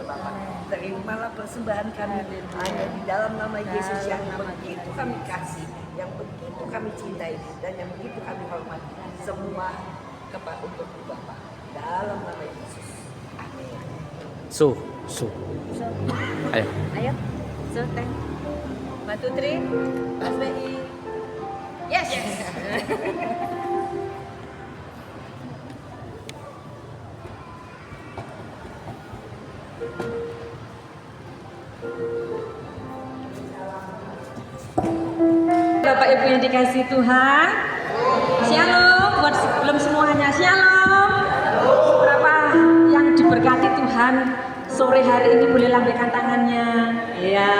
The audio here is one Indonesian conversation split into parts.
Bapa. Terimalah persembahan kami hanya di dalam nama Yesus yang begitu kami kasih, yang begitu kami cintai, dan yang begitu kami hormati. Semua kepada untuk Bapa. Dalam nama Yesus. Amin. So. Ayo. So, 1, 2, 3. Mas BI. Yes. Bapak Ibu yang dikasihi Tuhan, Shalom. Buat belum semuanya Shalom. Berapa yang diberkati Tuhan sore hari ini boleh lambaikan tangannya. Ya,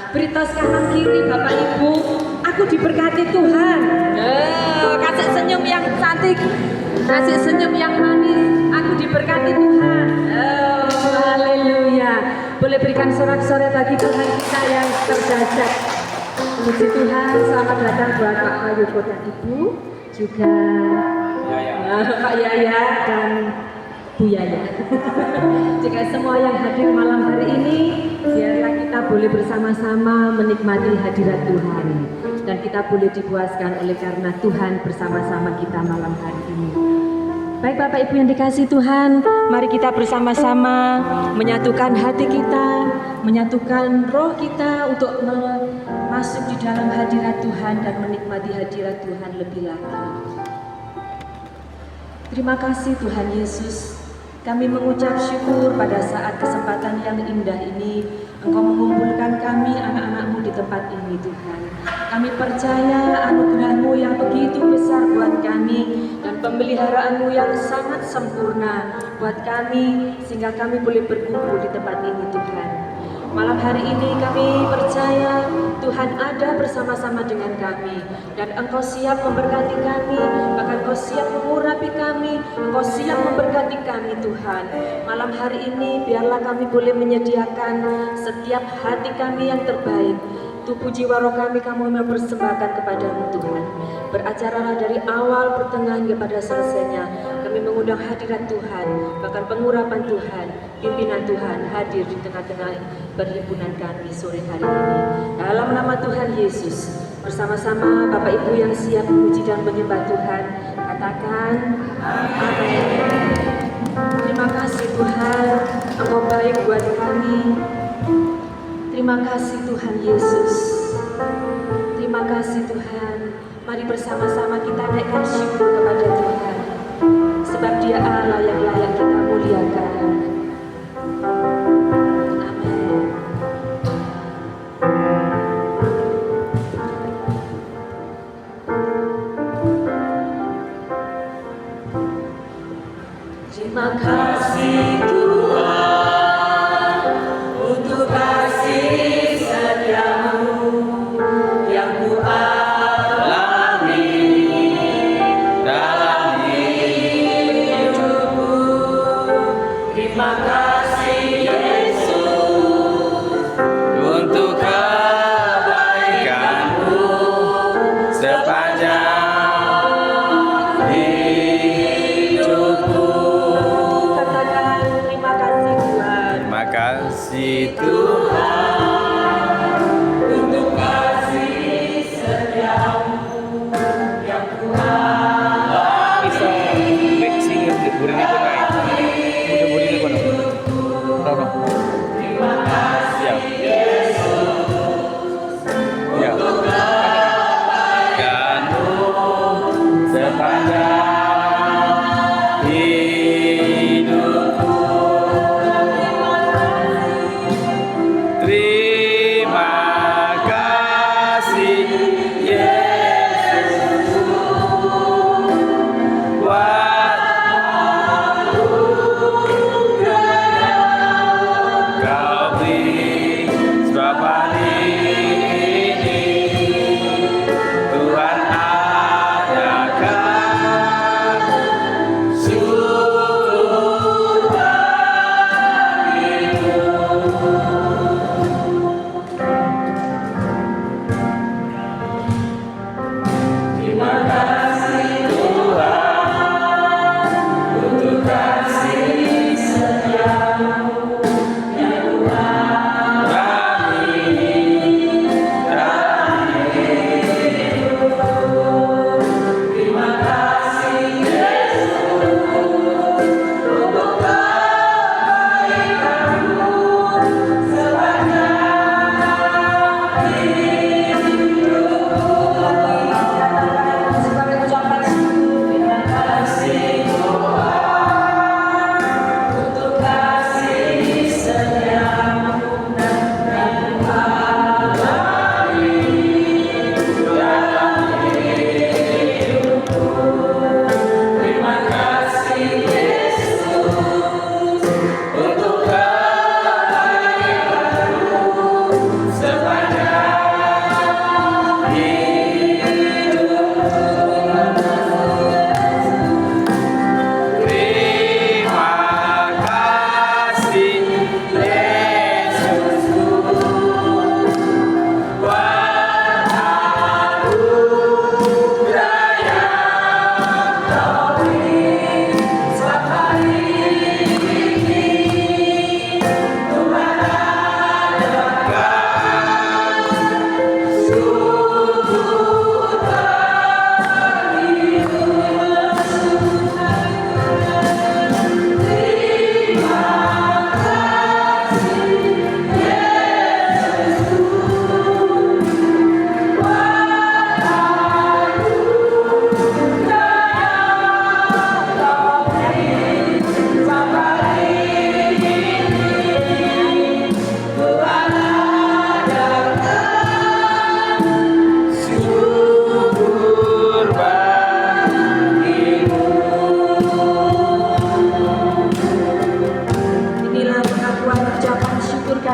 beri tos kanan kiri Bapak Ibu. Aku diberkati Tuhan. Kasih senyum yang cantik, kasih senyum yang manis. Aku diberkati Tuhan. Haleluya. Boleh berikan sorak-sorai bagi Tuhan kita yang terjajah. Puji Tuhan, selamat datang buat Pak Ayuko dan Ibu, juga Pak Yaya dan Bu Yaya. Juga semua yang hadir malam hari ini, biarlah kita boleh bersama-sama menikmati hadirat Tuhan. Dan kita boleh dipuaskan oleh karena Tuhan bersama-sama kita malam hari ini. Baik Bapak Ibu yang dikasihi Tuhan, mari kita bersama-sama menyatukan hati kita, menyatukan roh kita untuk masuk di dalam hadirat Tuhan dan menikmati hadirat Tuhan lebih lagi. Terima kasih Tuhan Yesus, kami mengucap syukur pada saat kesempatan yang indah ini Engkau mengumpulkan kami anak-anak-Mu di tempat ini Tuhan. Kami percaya anugerah-Mu yang begitu besar buat kami dan pemeliharaan-Mu yang sangat sempurna buat kami sehingga kami boleh berkumpul di tempat ini Tuhan. Malam hari ini kami percaya Tuhan ada bersama-sama dengan kami dan Engkau siap memberkati kami, bahkan Engkau siap mengurapi kami, Engkau siap memberkati kami Tuhan. Malam hari ini biarlah kami boleh menyediakan setiap hati kami yang terbaik. Tubuh jiwa roh kami mempersembahkan kepadamu Tuhan. Beracaralah dari awal pertengahan kepada selesainya. Kami mengundang hadirat Tuhan, bahkan pengurapan Tuhan, pimpinan Tuhan hadir di tengah-tengah perhimpunan kami sore hari ini. Dalam nama Tuhan Yesus, bersama-sama Bapak Ibu yang siap memuji dan menyembah Tuhan, katakan amin. Terima kasih Tuhan, Engkau baik buat kami. Terima kasih Tuhan Yesus. Terima kasih Tuhan. Mari bersama-sama kita naikkan syukur kepada Tuhan. Sebab Dia Allah yang layak kita muliakan. Amin. Terima kasih Tuhan untuk kasih setiamu yang Ku alami dalam hidupku. Terima kasih Yesus Untuk kebaikan-Mu sepanjang hidupku. Katakan terima kasih Tuhan. Terima kasih Tuhan Untuk kasih setiamu yang Ku alami. bisa mixing buri ini pun naik mudah buri ini pun Terima kasih ya kan sepanjang hidupku.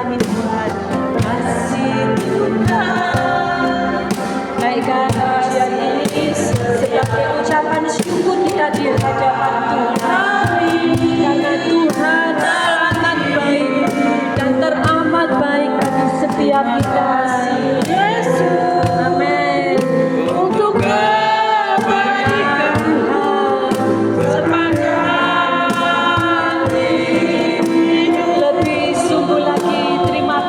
kami Tuhan. Kasih Tuhan. Naikkan pujian ini sebagai ucapan syukur kita di hadapan Tuhan. Karena Tuhan sangat baik dan teramat baik bagi setiap kita. Yesus, amin. Untuk kebaikan Tuhan sepanjang hidup. Lebih sungguh lagi terima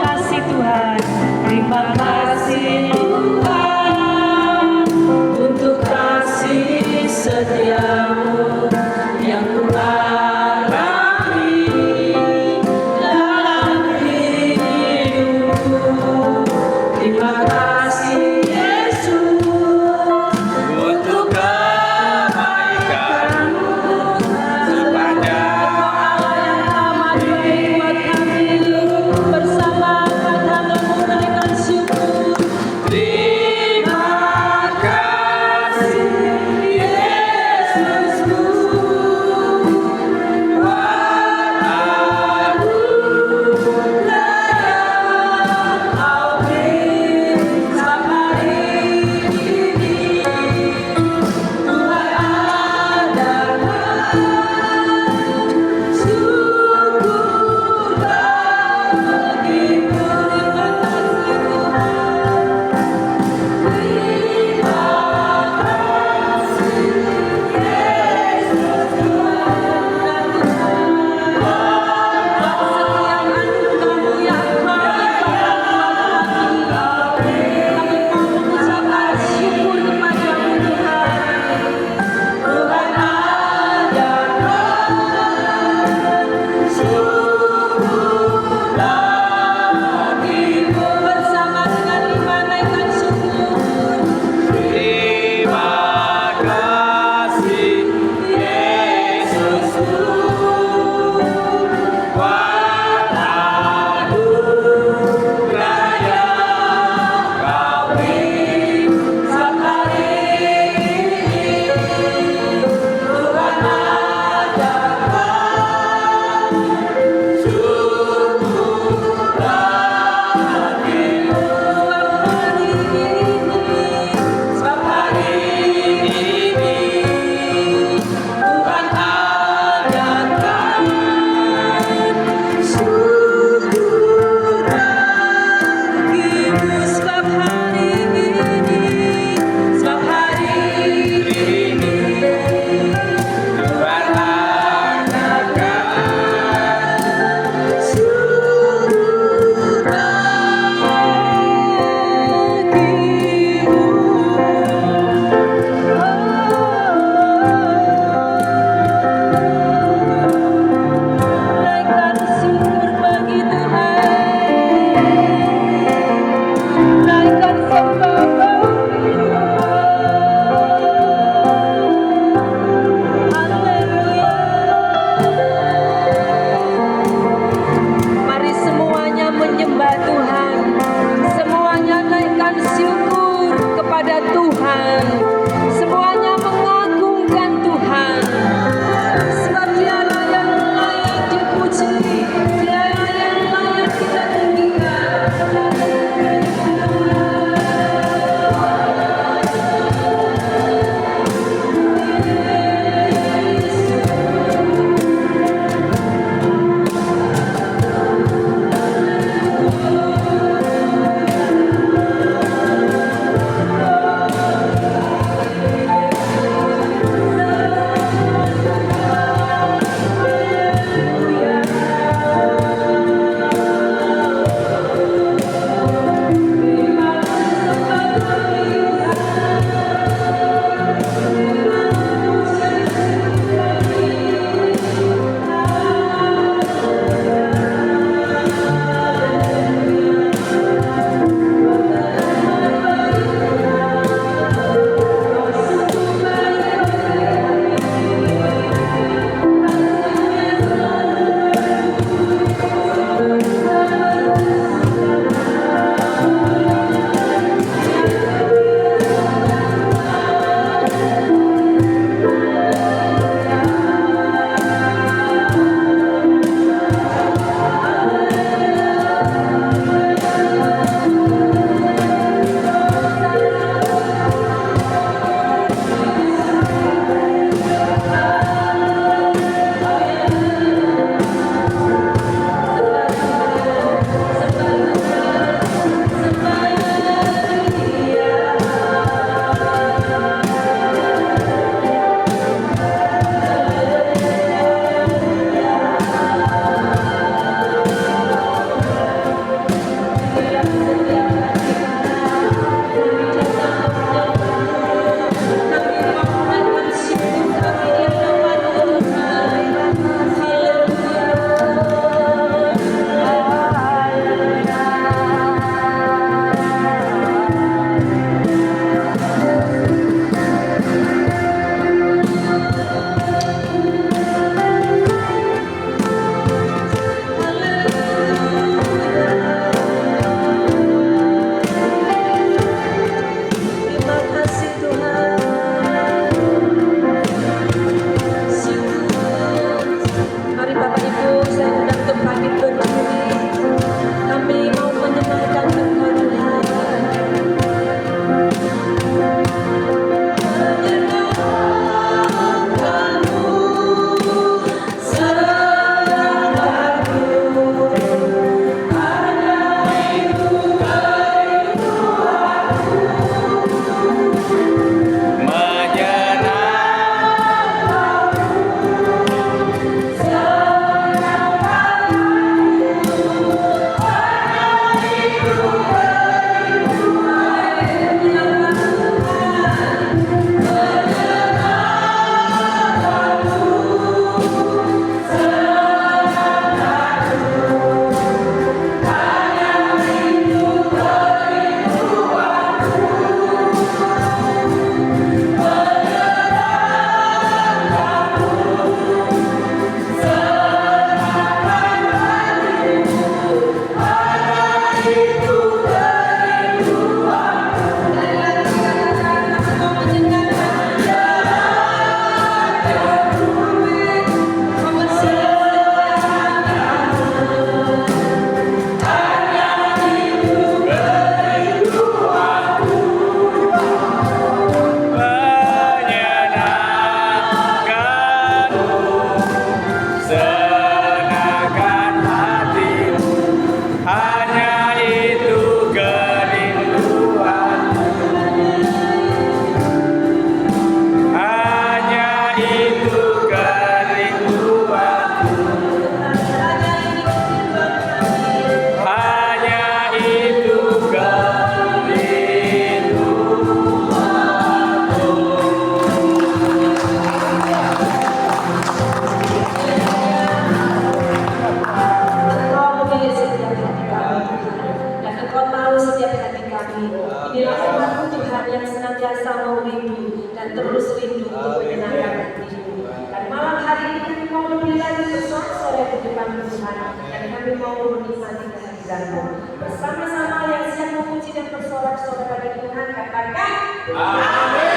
kami mau menikmati kehadiran-Mu. Bersama-sama yang siap memuji dan bersorak-sorai pada Tuhan, katakan amin.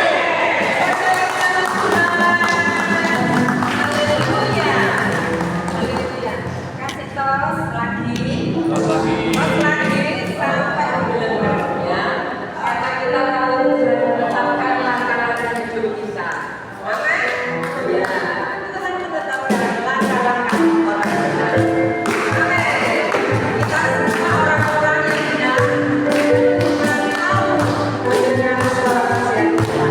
Haleluya. Haleluya. Kasih tos lagi. Tos lagi sampai bulan-bulannya. Karena kita tahu Tuhan menetapkan langkah-langkah hidup kita. Amin. Ya. Tuhan menetapkan langkah-langkah orang benar. Amin. Kita semua orang-orang yang benar. Tuhan mau mendengar suara kasihan kita.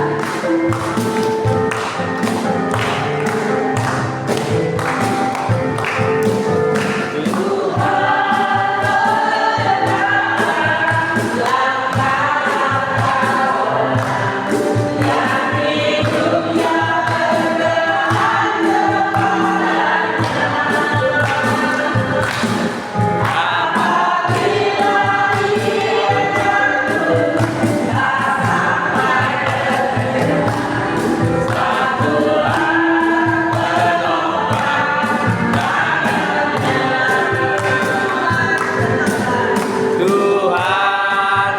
Tuhan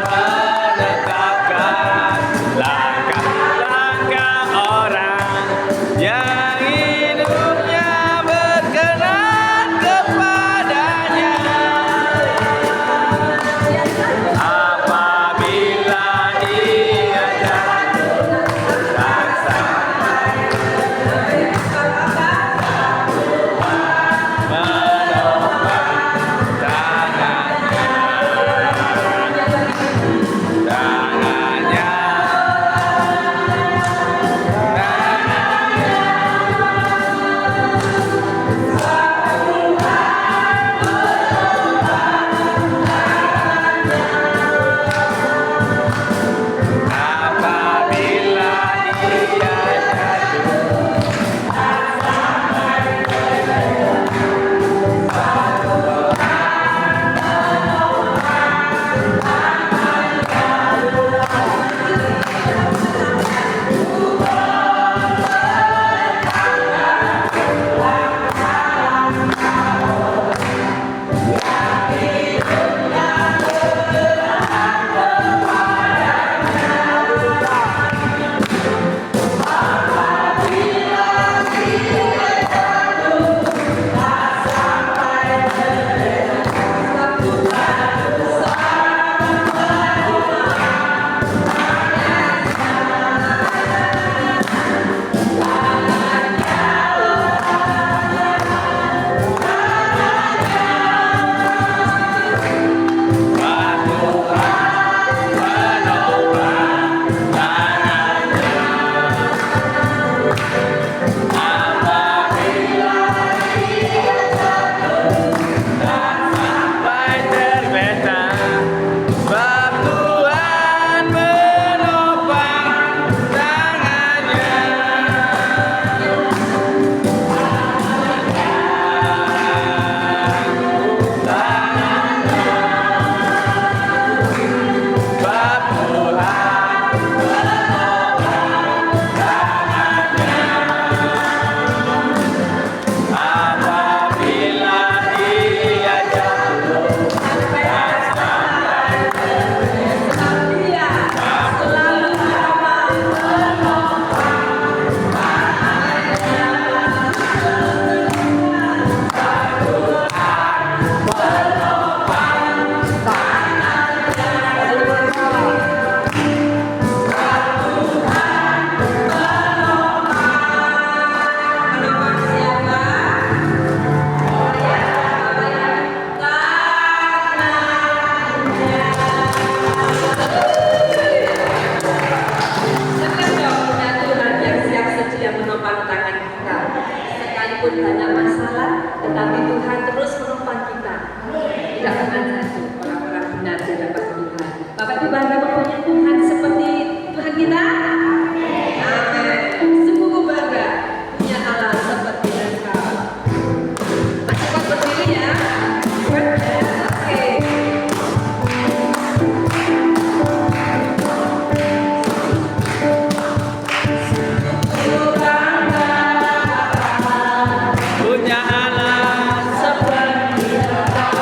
menetapkan langkah-langkah orang yang hidupnya berkenan kepadanya. Apabila dia jatuh dan sampai menopang tangannya. Apabila dia jatuh sampai terbentang, sebab Tuhan menopang tangannya. Sebab Tuhan menopang tangannya. Apabila dia jatuh dan sampai Dia selalu menopang siapa? Senang dong punya Tuhan yang siap sedia menopang tangan kita. Sekalipun banyak masalah, tetapi Tuhan terus menopang kita. Tidak pernah jatuh orang-orang benar di hadapan Tuhan. Bapak Ibu bangga mempunyai Tuhan seperti Tuhan kita? Amin. Sungguh bangga punya Allah seperti Engkau. Masih kuat berdiri ya? Oke. punya Allah Seperti Engkau.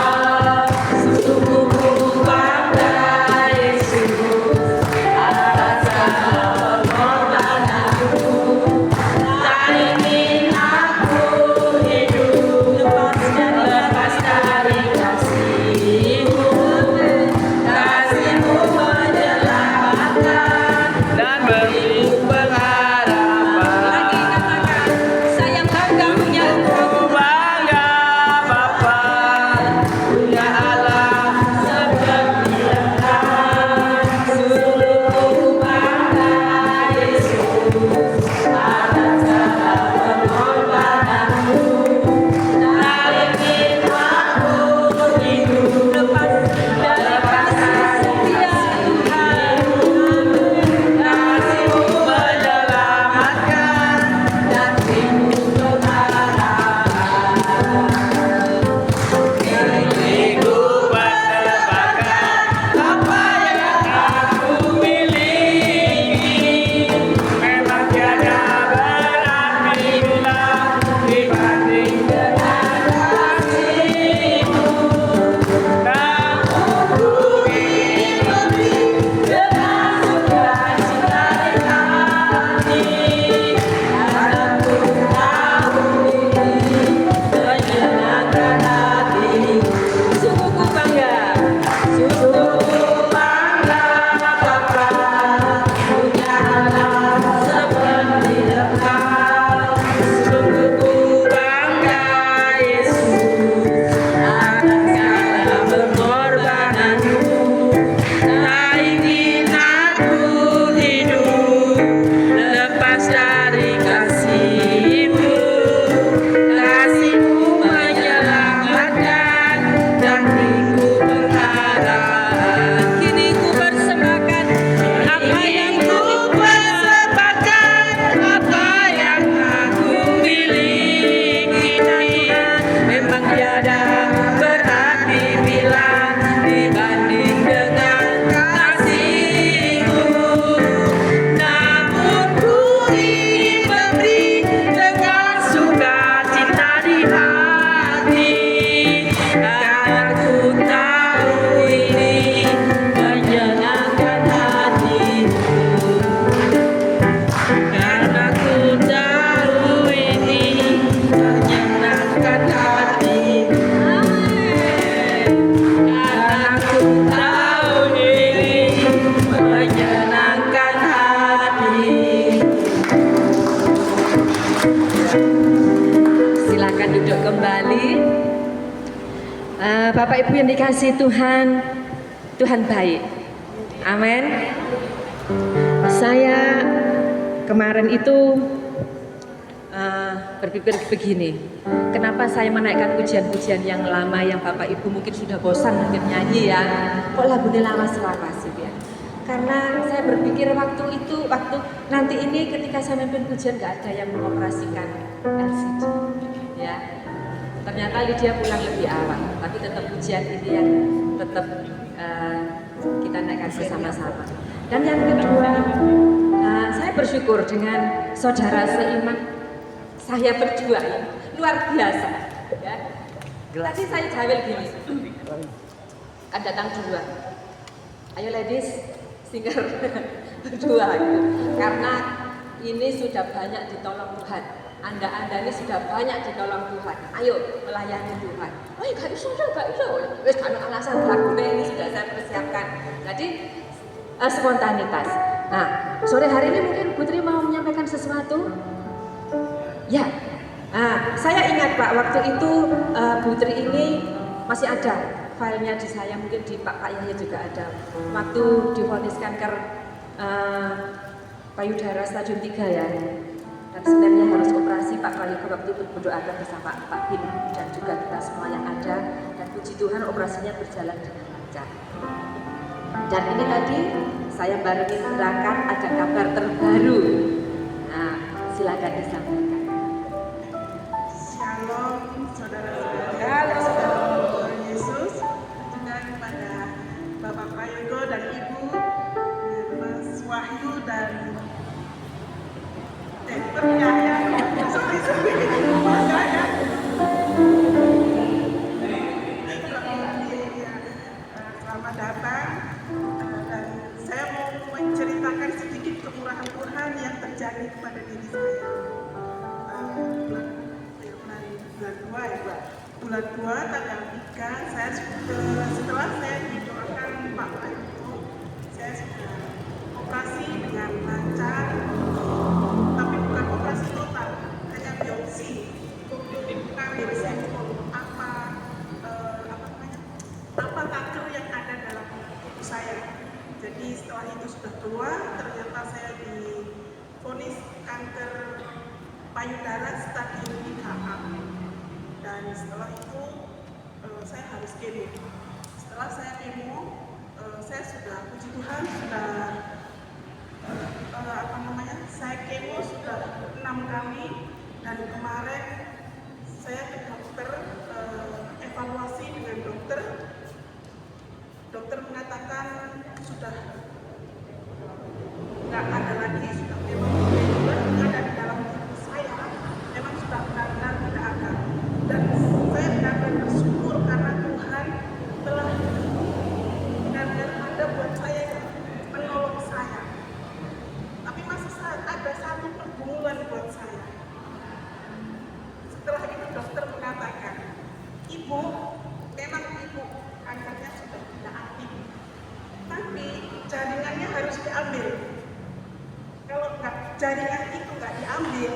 Bapak Ibu yang dikasihi Tuhan, Tuhan baik. Amin. Saya kemarin itu berpikir begini, kenapa saya menaikkan pujian-pujian yang lama yang Bapak Ibu mungkin sudah bosan mungkin nyanyi ya, kok lagunya lama selawas ya. Karena saya berpikir waktu nanti ini ketika saya memimpin pujian gak ada yang mengoperasikan LCD ya. Ternyata Lydia pulang lebih awal, tapi tetap pujian ini yang tetap kita naikkan bersama-sama. Dan yang kedua, saya bersyukur dengan saudara seiman saya berdua ini, luar biasa. Ya. Tadi saya jawel gini, kan datang dua, ayo ladies, singer berdua gitu. Karena ini sudah banyak ditolong Tuhan. Anda ini sudah banyak ditolong Tuhan. Ayo melayani Tuhan. Oh, gak iso. Wes kan alasan lagunya ini sudah saya persiapkan. Jadi spontanitas. Nah, sore hari ini mungkin Putri mau menyampaikan sesuatu? Ya. Nah, saya ingat Pak, waktu itu Putri ini masih ada filenya di saya, mungkin di Pak Yahya juga ada. Waktu divonis kanker payudara stadium 3 ya. Dan sebenarnya harus operasi, Pak Prayogo waktu itu berdoakan bersama Pak Bin dan juga kita semua yang ada, dan puji Tuhan operasinya berjalan dengan lancar. Dan ini tadi saya baru menerangkan ada kabar terbaru. Nah, silakan disampaikan. Shalom saudara-saudara, saudara Yesus, juga kepada Bapak Prayogo dan Ibu, Mas Wahyu dan selamat datang, dan saya mau menceritakan sedikit kemurahan Tuhan yang terjadi kepada diri saya. Bulan 2 tanggal 3 saya setelah saya didoakan Pak Prayogo, saya sudah operasi dengan lancar. Tapi bukan operasi total, hanya biopsi untuk mengambil sampel apa kanker yang ada dalam tubuh saya. Jadi setelah itu sudah keluar, ternyata saya divonis kanker payudara stadium 3A. Dan setelah itu saya harus kemo. Setelah saya kemo, saya sudah, puji Tuhan, sudah saya kemo sudah 6 kali, dan kemarin saya ke dokter, evaluasi dengan dokter mengatakan sudah nggak ada lagi, sudah memang ada di dalam tubuh saya, memang sudah benar-benar tidak ada. Dan saya benar-benar bersyukur karena Tuhan telah benar-benar ada buat saya, menolong saya. Tapi masih ada satu pergumulan buat saya. Setelah itu dokter mengatakan, Ibu, memang Ibu kankernya sudah tidak aktif, tapi jaringannya harus diambil. Kalau jaringan itu nggak diambil,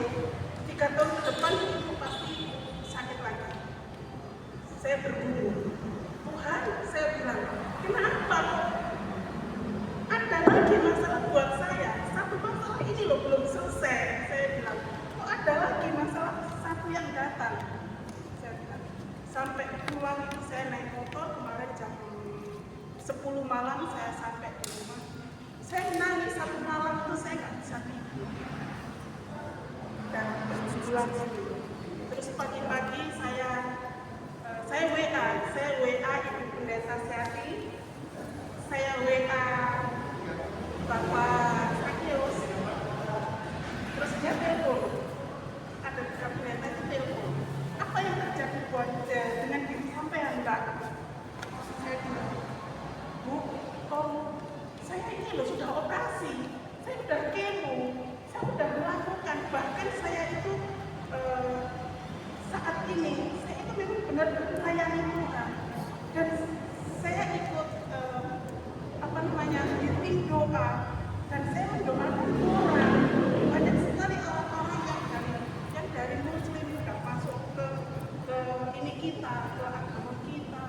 3 tahun ke depan Ibu pasti sakit lagi. Saya bergumul, Tuhan, saya bilang, kenapa? Ada lagi masalah buat saya. Satu masalah ini loh belum selesai. Saya bilang, kok ada lagi masalah satu yang datang. Saya bilang, sampai pulang itu saya naik motor kemarin jam 10 malam saya sampai di rumah. Saya nangis 1 malam itu saya nggak bisa tidur. Dan pulang dulu. Terus pagi-pagi saya WA Ibu Pendeta Seati, saya WA Bapak Sakius, terus dia telepon, ada pendeta itu telepon, apa yang terjadi buat dengan diri sampean Mbak? Saya bilang, Bu, saya ini loh sudah operasi, saya sudah kemo, saya sudah melakukan, bahkan saya itu saat ini, saya itu memang benar-benar melayani Tuhan, dan saya ikut bimbing doa, dan saya mendoakan orang. Banyak sekali orang-orang yang dari Muslim sudah masuk ke ini kita, ke agama kita,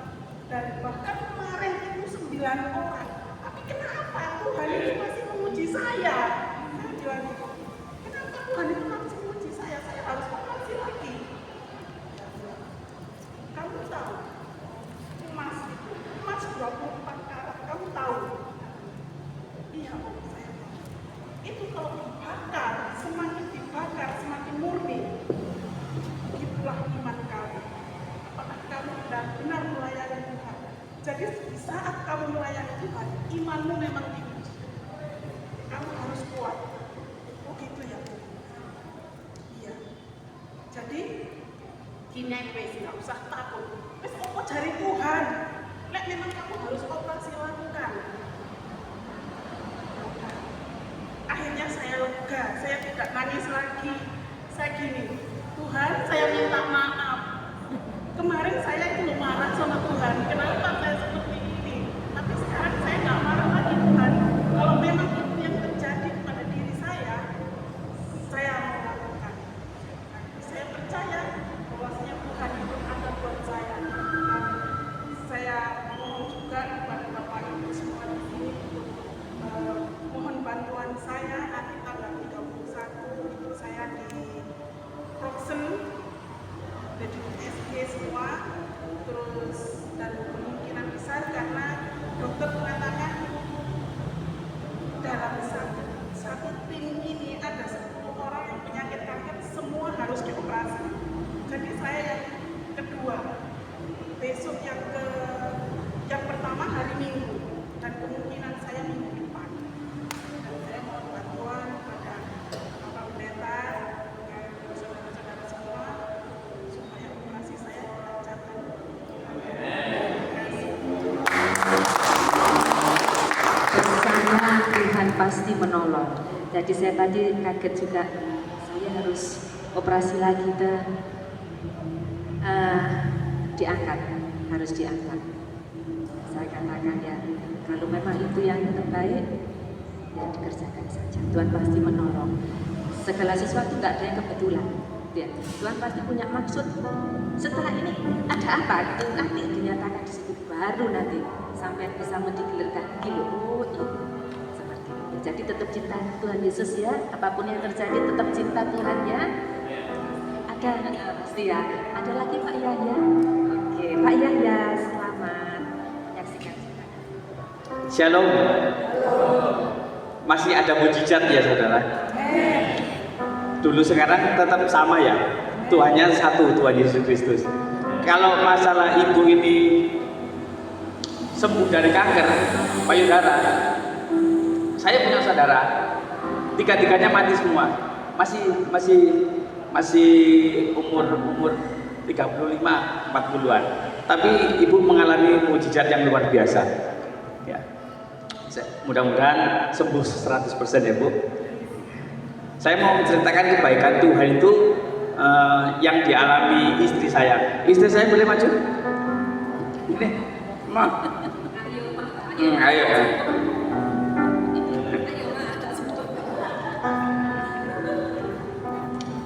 Dan bahkan kemarin itu 9 orang. Tapi kenapa Tuhan itu masih menguji saya? Saya bilang gitu. Kenapa Tuhan itu masih menguji saya? Saya harus operasi lagi. Kamu tahu, emas 24 karat, kamu tahu? Iya, saya tahu. Itu kalau dibakar, semakin murni. Itulah iman kamu. Apakah kamu benar-benar melayani Tuhan? Jadi di saat kamu melayani Tuhan, imanmu memang diuji. Kamu harus kuat. Oh gitu ya. Iya. Jadi gini wes, nggak usah takut. Wes opo cari Tuhan. Lek memang kamu harus operasi lakukan. Akhirnya saya lega, saya tidak nangis lagi. Saya gini, Tuhan, saya minta maaf. Kemarin saya itu marah sama Tuhan, kenapa saya seperti ini? Tapi sekarang saya nggak marah lagi Tuhan. Kalau memang itu yang terjadi pada diri saya mau lakukan. Saya percaya bahwasanya Tuhan itu ada buat saya. Saya mohon juga kepada Bapak Ibu semua di sini untuk mohon bantuan saya nanti tanggal 31 itu saya di Proxen, di SG semua, terus dan kemungkinan besar karena dokter mengatakan dalam satu tim ini ada 10 orang yang penyakit kanker, semua harus dioperasi. Jadi saya yang kedua, besok yang pertama hari Minggu dan kemungkinan saya minggu depan. Dan saya mohon bantuan kepada Bapak Pendeta dan saudara-saudara semua supaya operasi saya dilancarkan. Bersama Tuhan pasti menolong. Jadi saya tadi kaget juga, saya harus operasi lagi deh. Diangkat, harus diangkat. Saya katakan ya, kalau memang itu yang terbaik, ya dikerjakan saja. Tuhan pasti menolong. Segala sesuatu nggak ada yang kebetulan. Ya, Tuhan pasti punya maksud. Setelah ini ada apa? Itu nanti dinyatakan di situ, baru nanti sampai bisa mendigilirkan gitu. Oh iya, seperti itu. Jadi tetap cinta Tuhan Yesus ya. Apapun yang terjadi tetap cinta Tuhan ya. Ada pasti ya. Ada lagi Pak Yahya. Oke, Pak Yahya, selamat menyaksikan. Shalom. Masih ada mujizat ya saudara. Dulu sekarang tetap sama ya. Tuhannya satu, Tuhan Yesus Kristus. Kalau masalah ibu ini sembuh dari kanker payudara, saya punya saudara, tiga-tiganya mati semua. Masih umur 35, 40-an. Tapi ibu mengalami mujizat yang luar biasa. Ya. Mudah-mudahan sembuh 100% ya Bu. Saya mau menceritakan kebaikan Tuhan itu yang dialami istri saya. Istri saya boleh maju? Ini, Ma. Ayo.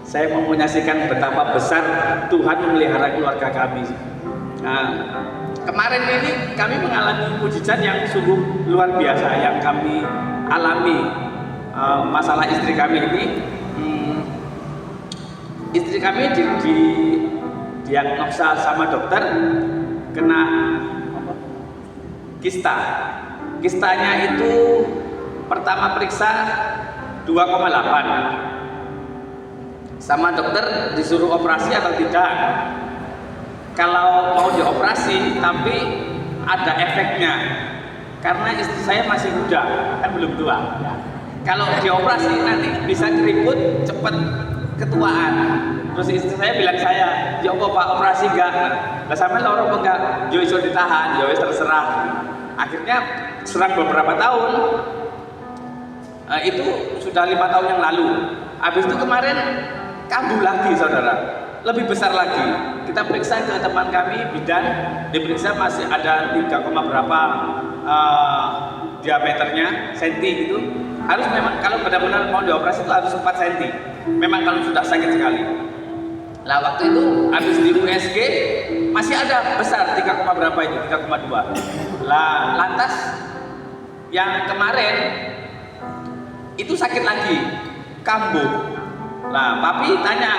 Saya mau menyaksikan betapa besar Tuhan memelihara keluarga kami. Nah, kemarin ini kami mengalami mujizat yang sungguh luar biasa yang kami alami. Masalah istri kami ini, istri kami di diagnosa sama dokter kena kista. Kistanya itu pertama periksa 2,8. Sama dokter disuruh operasi atau tidak. Kalau mau dioperasi tapi ada efeknya, karena istri saya masih muda, kan belum tua. Kalau dioperasi nanti bisa keriput, cepat ketuaan. Terus istri saya bilang saya, ya apa Pak operasi enggak? Lah sampai lorong enggak, yo iso ditahan, yo terserah. Akhirnya serang beberapa tahun. Itu sudah 5 tahun yang lalu. Habis itu kemarin kambuh lagi saudara, lebih besar lagi. Kita periksa ke teman kami bidan, diperiksa masih ada 3, berapa diameternya senti gitu. Harus memang kalau benar-benar mau dioperasi itu harus 4 cm. Memang kalau sudah sakit sekali. Lah waktu itu habis di USG masih ada besar 3, berapa itu 3,2. Lah lantas yang kemarin itu sakit lagi, kambuh. Lah papi tanya,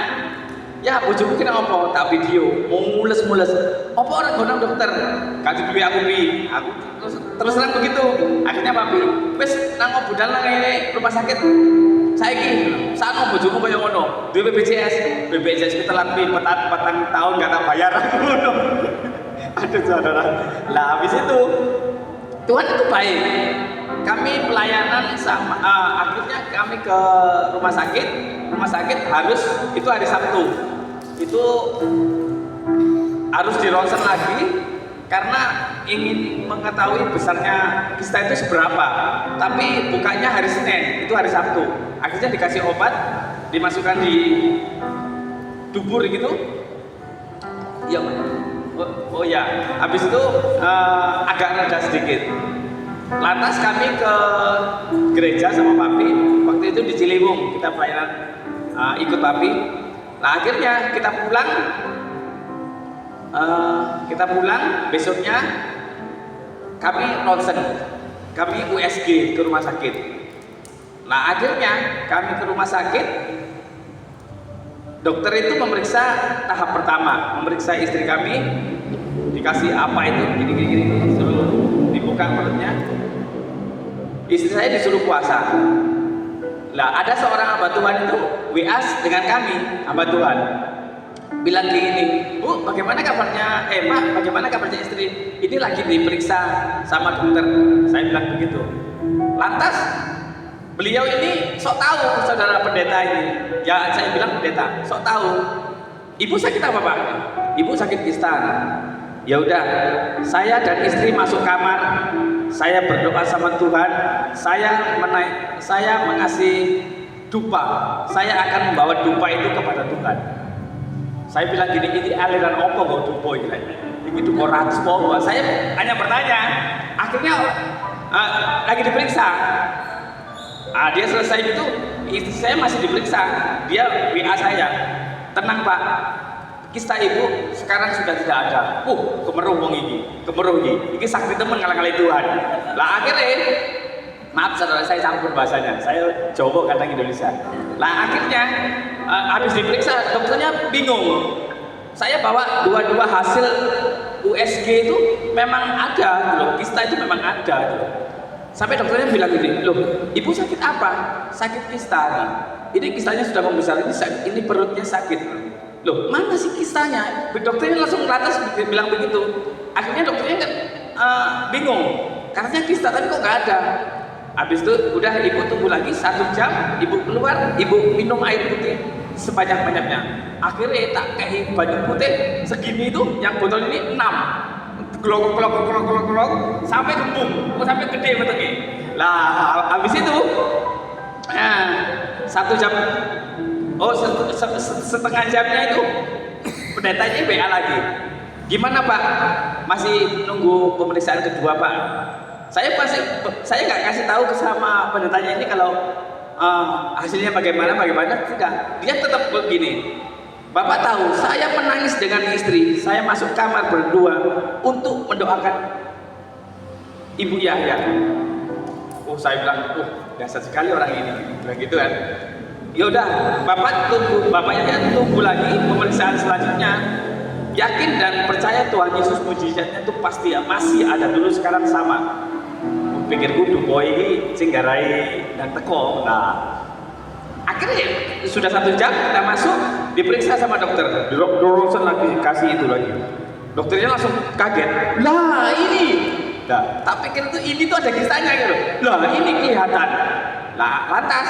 ya bojomu kena apa? Tak video, mau mules-mules. Apa orang gonang dokter? Kasih duit aku bi. Aku terus terang begitu. Akhirnya papi, wes nang budal nang ini rumah sakit. Saiki sakno bojomu kaya ngono. Duwe BPJS kita lambi petang tahun gak tak bayar. Aduh saudara. Lah habis itu Tuhan itu baik. Kami pelayanan sama akhirnya kami ke rumah sakit. Rumah sakit harus itu hari Sabtu. Itu harus di ronsen lagi karena ingin mengetahui besarnya kista itu seberapa. Tapi bukanya hari Senin, itu hari Sabtu. Akhirnya dikasih obat, dimasukkan di dubur gitu. Iya, oh ya. Habis itu agak reda sedikit. Lantas kami ke gereja sama papi. Waktu itu di Ciliwung kita pelayanan ikut papi. Nah akhirnya kita pulang besoknya kami ronsen, kami USG ke rumah sakit. Nah akhirnya kami ke rumah sakit, dokter itu memeriksa tahap pertama, memeriksa istri kami, dikasih apa itu gini, disuruh dibuka perutnya. Istri saya disuruh puasa. Lah ada seorang hamba Tuhan itu WA dengan kami, hamba Tuhan, bilang gini, Bu, bagaimana kabarnya? Pak, bagaimana kabarnya istri? Ini lagi diperiksa sama dokter. Saya bilang begitu. Lantas beliau ini sok tahu, saudara pendeta ini. Ya saya bilang pendeta, sok tahu. Ibu sakit apa Pak? Ibu sakit kista. Ya udah, saya dan istri masuk kamar. Saya berdoa sama Tuhan. Saya mengasih dupa. Saya akan membawa dupa itu kepada Tuhan. Saya bilang gini, ini aliran apa kok dupa ini? Ini dupa ratus bawa. Saya hanya bertanya. Akhirnya lagi diperiksa. Dia selesai itu, istri saya masih diperiksa. Dia WA saya, tenang Pak, kista ibu sekarang sudah tidak ada. Kemeruh wong iki, iki sakti temen ngalah-ngalahi Tuhan. Lah akhirnya, maaf saudara saya campur bahasanya, saya Jawa kadang Indonesia. Lah akhirnya habis diperiksa dokternya bingung. Saya bawa dua hasil USG itu memang ada, loh, kista itu memang ada. Gitu. Sampai dokternya bilang gini, loh, ibu sakit apa? Sakit kista. Ini kistanya sudah membesar, ini perutnya sakit. Loh, mana sih kistanya? Dokternya langsung lantas bilang begitu. Akhirnya dokternya kan bingung, karena kista tapi kok nggak ada. Habis itu udah ibu tunggu lagi 1 jam, ibu keluar, ibu minum air putih sebanyak-banyaknya. Akhirnya tak kayak banyak putih segini itu, yang botol ini 6. Glok sampai kembung, sampai gede betulnya. Lah habis itu 1 jam, setengah jamnya itu pendetanya WA lagi. Gimana Pak? Masih nunggu pemeriksaan kedua Pak? Saya nggak kasih tahu sama pendetanya ini kalau hasilnya bagaimana tidak. Dia tetap begini. Bapak tahu, saya menangis dengan istri. Saya masuk kamar berdua untuk mendoakan Ibu Yahya. Saya bilang, dasar sekali orang ini. Bilang gitu kan. Ya udah, Bapak Yahya tunggu lagi pemeriksaan selanjutnya. Yakin dan percaya Tuhan Yesus mujizatnya itu pasti ya, masih ada dulu sekarang sama. Pikirku dupo ini singgarai dan teko. Nah, akhirnya sudah 1 jam kita masuk, diperiksa sama dokter. Ronsen lagi kasih itu lagi. Dokternya langsung kaget. Lah ini. Nah, tak pikir itu ini tuh ada kistanya gitu. Lah ini kelihatan. Lah lantas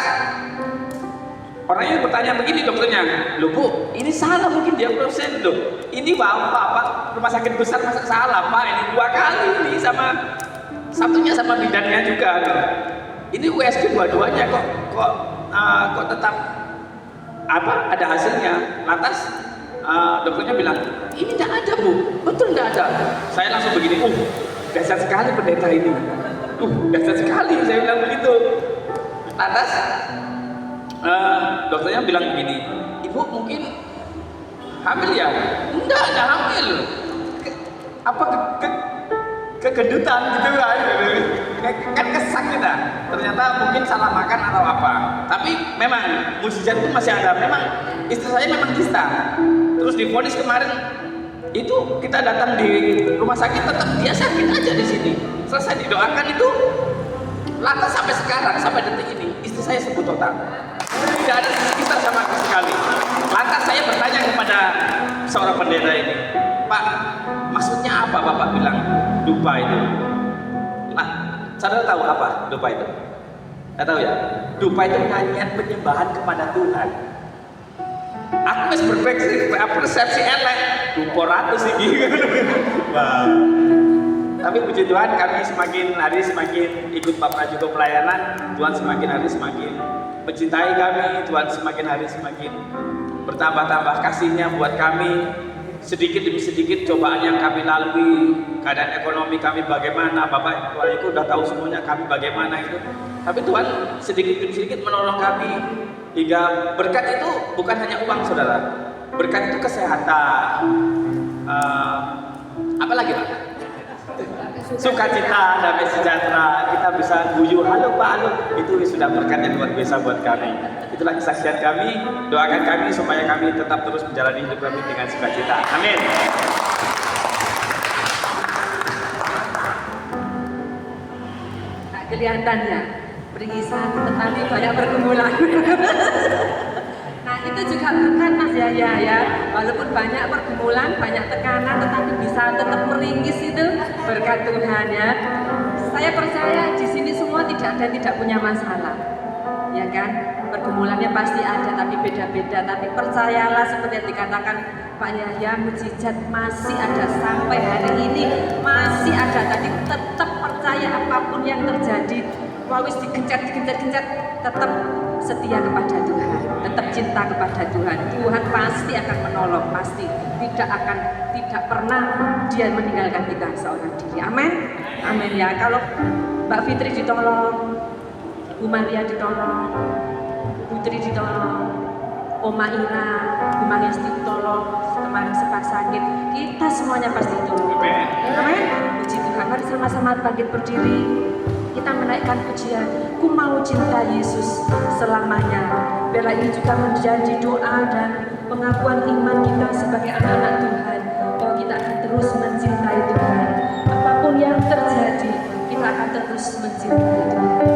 orangnya bertanya begini dokternya, loh Bu, ini salah mungkin diagnosis loh. Ini Bapak rumah sakit besar masa salah Pak, ini 2 kali ini sama satunya sama bidannya juga. Ini USG dua-duanya kok tetap ada hasilnya. Lantas dokternya bilang, ini tidak ada Bu, betul tidak ada. Saya langsung begini, dasar sekali pendeta ini. Dasar sekali, saya bilang begitu. Lantas dokternya bilang begini, Ibu mungkin Hamil ya? Enggak hamil. Kegedutan gitu kan kesak kita. Ternyata mungkin salah makan atau apa. Tapi memang mukjizat itu masih ada. Memang istri saya memang kista. Terus divonis kemarin itu kita datang di rumah sakit, tetap dia sakit aja di sini. Selesai didoakan itu, lantas sampai sekarang, sampai detik ini istri saya sembuh total. Tidak ada kista sama sekali. Lantas saya bertanya kepada seorang pendeta ini, Pak, maksudnya apa Bapak bilang dupa itu? Nah, saudara tahu apa dupa itu? Nggak tahu ya? Dupa itu nyanyian penyembahan kepada Tuhan. Aku masih persepsi elek, dupa ratus sih. Wow. Tapi puji Tuhan, kami semakin hari semakin ikut Bapak juga pelayanan. Tuhan semakin hari semakin mencintai kami. Tuhan semakin hari semakin bertambah-tambah kasihnya buat kami. Sedikit demi sedikit cobaan yang kami lalui, keadaan ekonomi kami bagaimana, Bapak Ibu udah tahu semuanya kami bagaimana itu. Tapi Tuhan sedikit demi sedikit menolong kami, hingga berkat itu bukan hanya uang, saudara. Berkat itu kesehatan, apa lagi Pak? Sukacita, damai sejahtera, kita bisa guyu, halo Pak, halo. Itu sudah berkat yang luar biasa buat kami. Itulah kesaksian kami. Doakan kami supaya kami tetap terus menjalani hidup kami dengan sukacita. Amin. Tak kelihatan ya, beringisan tetapi banyak pergumulan. Nah itu juga bukan Mas Yaya ya, walaupun banyak pergumulan, banyak tekanan, tetapi bisa tetap meringis itu berkat Tuhan ya. Saya percaya di sini semua tidak punya masalah, ya kan? Pergumulannya pasti ada, tapi beda-beda. Tapi percayalah seperti yang dikatakan Pak Yahya, mukjizat masih ada sampai hari ini, masih ada. Tadi tetap percaya apapun yang terjadi, wawis digencet, tetap setia kepada Tuhan, tetap cinta kepada Tuhan. Tuhan pasti akan menolong, pasti tidak pernah Dia meninggalkan kita seorang diri. Amin, amin ya. Kalau Mbak Fitri ditolong, Bu Maria ditolong, Putri ditolong, Oma Ira, Bu Mangesti ditolong, kemarin sempat sakit, kita semuanya pasti ditolong. Amin. Puji Tuhan, mari sama-sama bangkit berdiri. Kita menaikkan pujian, ku mau cinta Yesus selamanya. Biarlah ini juga menjadi doa dan pengakuan iman kita sebagai anak-anak Tuhan, bahwa kita akan terus mencintai Tuhan. Apapun yang terjadi, kita akan terus mencintai Tuhan.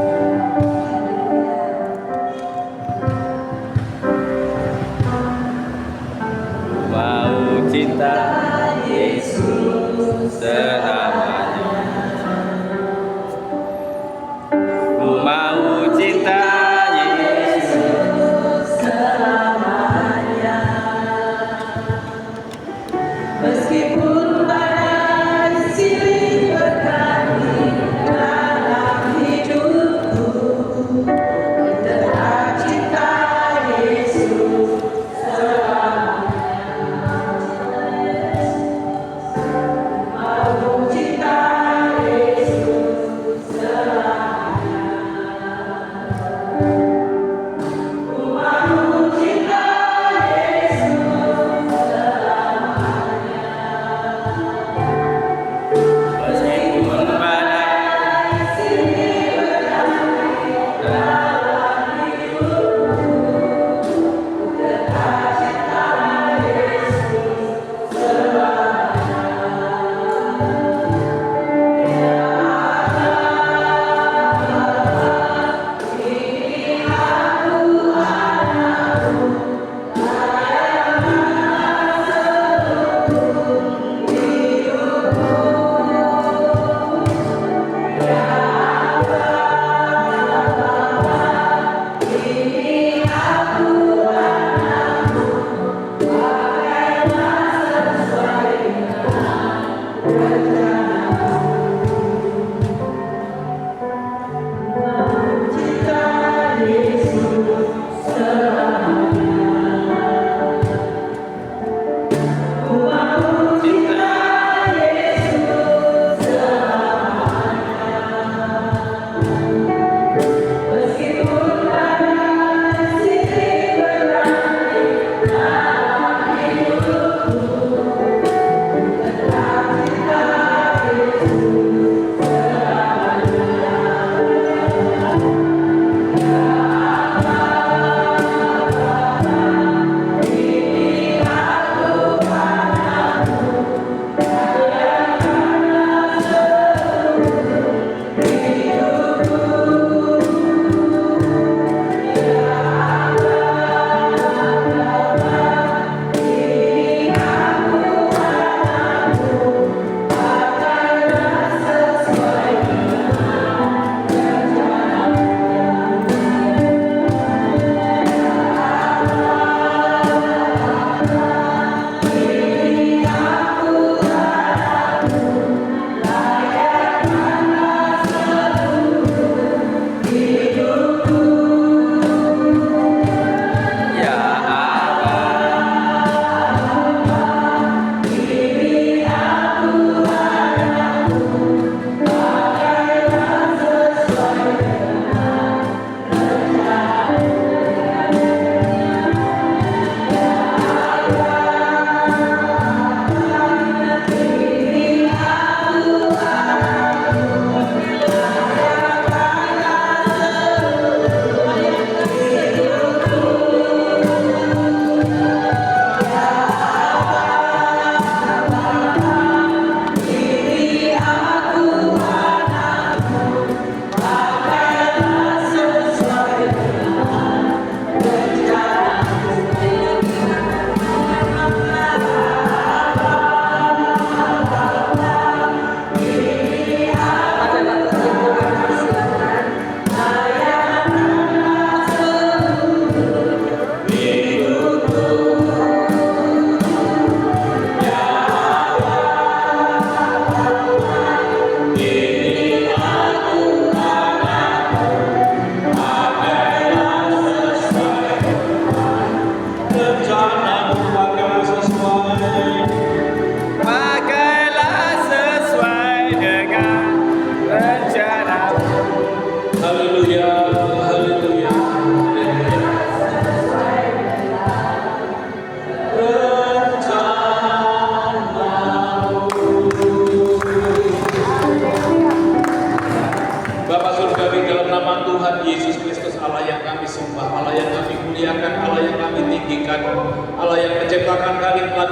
Mau cinta Yesus selamanya. Mau cinta Yesus selamanya. Meskipun badai silih berganti dalam hidupku, tetap cinta Yesus selamanya. Mau cinta Yesus selamanya. Amen.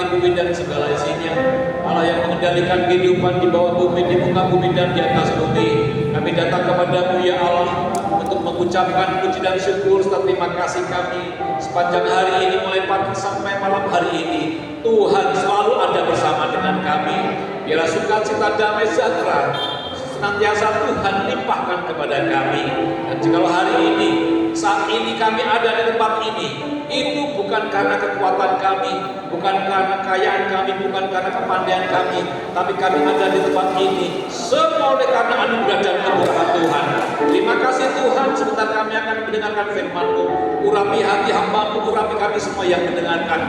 langit, bumi dan segala isinya. Allah yang mengendalikan kehidupan di bawah bumi, di muka bumi dan di atas bumi. Kami datang kepadamu ya Allah untuk mengucapkan puji dan syukur serta terima kasih kami sepanjang hari ini, mulai pagi sampai malam hari ini. Tuhan selalu ada bersama dengan kami. Biarlah sukacita, damai, sejahtera senantiasa Tuhan limpahkan kepada kami. Dan jikalau hari ini, saat ini kami ada di tempat ini, itu bukan karena kekuatan kami, bukan karena kekayaan kami, bukan karena kepandaian kami, tapi kami ada di tempat ini semua oleh karena anugerah dan kemurahan Tuhan. Terima kasih Tuhan, sebentar kami akan mendengarkan firman-Mu. Urapi hati hamba-Mu, urapi kami semua yang mendengarkan.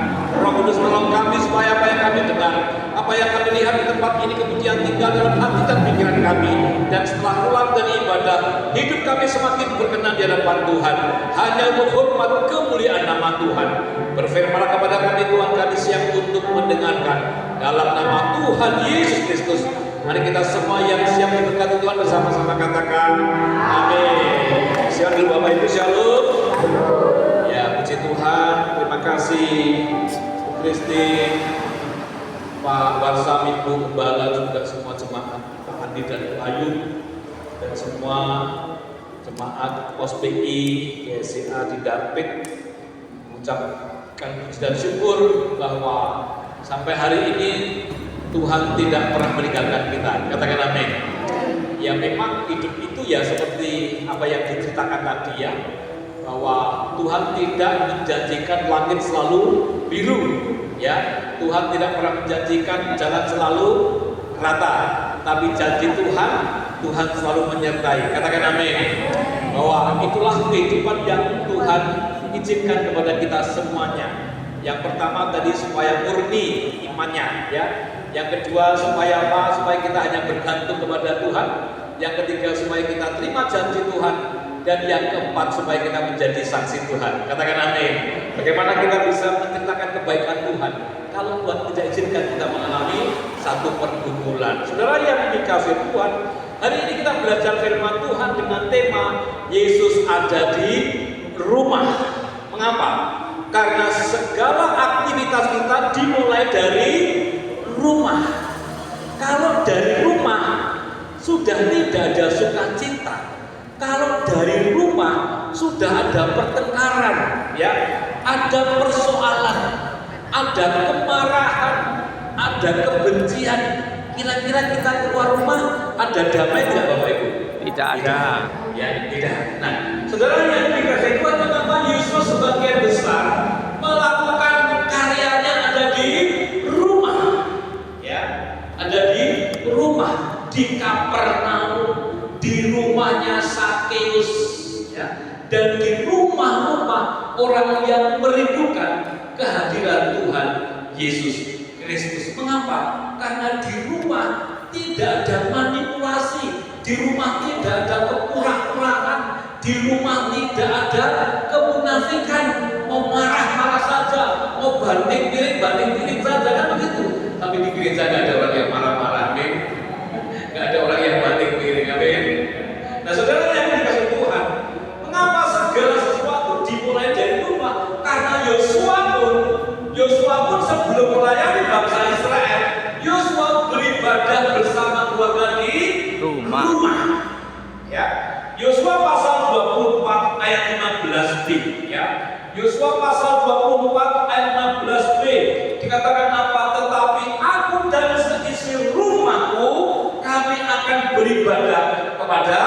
Roh Kudus tolong kami supaya apa yang kami dengar, apa yang kami lihat di tempat ini kemudian tinggal dalam hati dan pikiran kami. Dan setelah pulang dari ibadah, hidup kami semakin berkenan di hadapan Tuhan, hanya menghormat kemuliaan nama Tuhan. Berfirmanlah kepada kami Tuhan kami siap untuk mendengarkan dalam nama Tuhan Yesus Kristus. Mari kita semua yang siap diberkati Tuhan bersama-sama katakan amin. Siap dulu Bapak Ibu, shalom. Ya, puji Tuhan. Terima kasih Bu Kristi, Pak Warsam, Ibu Gembala, juga semua jemaat, Pak Andi dan Bu Ayu, dan semua jemaat Pos PI, GSCA di Dampit, mengucapkan puji dan syukur bahwa sampai hari ini Tuhan tidak pernah meninggalkan kita. Katakan amin. Ya memang hidup itu ya seperti apa yang diceritakan tadi ya, bahwa Tuhan tidak menjanjikan langit selalu biru, ya. Tuhan tidak pernah menjanjikan jalan selalu rata, tapi janji Tuhan, Tuhan selalu menyertai. Katakan amin. Bahwa itulah kehidupan yang Tuhan izinkan kepada kita semuanya. Yang pertama tadi supaya murni imannya, ya. Yang kedua supaya apa? Supaya kita hanya bergantung kepada Tuhan. Yang ketiga supaya kita terima janji Tuhan. Dan yang keempat supaya kita menjadi saksi Tuhan. Katakan amin. Bagaimana kita bisa menceritakan kebaikan Tuhan kalau Tuhan tidak izinkan kita mengalami satu pergumulan? Saudara yang dikasihi Tuhan, hari ini kita belajar firman Tuhan dengan tema Yesus ada di rumah. Mengapa? Karena segala aktivitas kita dimulai dari rumah. Kalau dari rumah sudah tidak ada sukacita. Kalau dari rumah sudah ada pertengkaran, ya, ada persoalan, ada kemarahan, ada kebencian. Kira-kira kita keluar rumah ada damai tidak Bapak Ibu? Tidak ada. Ya, tidak. Nah, saudara yang dikasihi Tuhan, mengapa Yesus sebagian besar melakukan karyanya ada di rumah? Ya, ada di rumah, di Kapernaum, di rumahnya Sakeus, ya, dan di rumah-rumah orang yang merindukan kehadiran Tuhan Yesus Kristus. Mengapa? Karena di rumah tidak ada manipulasi, di rumah tidak ada kepura-puraan, di rumah tidak ada kemunafikan, mau marah-marah saja, mau banting piring saja, kan begitu. Tapi di gereja nggak ada orang yang marah-marah, amin. Nggak ada orang yang banting piring, amin. Nah, saudara yang dikasihi Tuhan, mengapa segala sesuatu dimulai dari rumah? Karena Yosua pun sebelum melayani bangsa Israel, Yosua beribadah bersama keluarga di rumah. Ya, Yosua pasal 24 ayat 15b, ya. Yosua pasal 24 ayat 15b dikatakan apa? Tetapi aku dan seisi rumahku kami akan beribadah kepada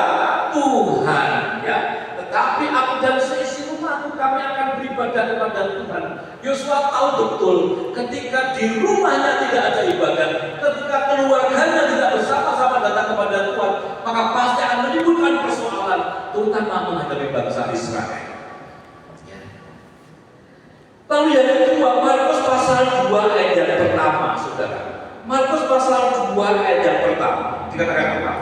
Tuhan, ya. Tetapi aku dan seisi rumahku kami akan beribadah kepada Tuhan. Yosua tahu betul ketika di rumahnya tidak ada ibadah, ketika keluarganya tidak bersama-sama datang kepada Tuhan, maka pasti akan menimbulkan persoalan, terutama menghadapi bangsa Israel. Ya. Lalu yang kedua, Markus pasal 2 ayat yang pertama, saudara. Markus pasal 2 ayat yang pertama dikatakan apa?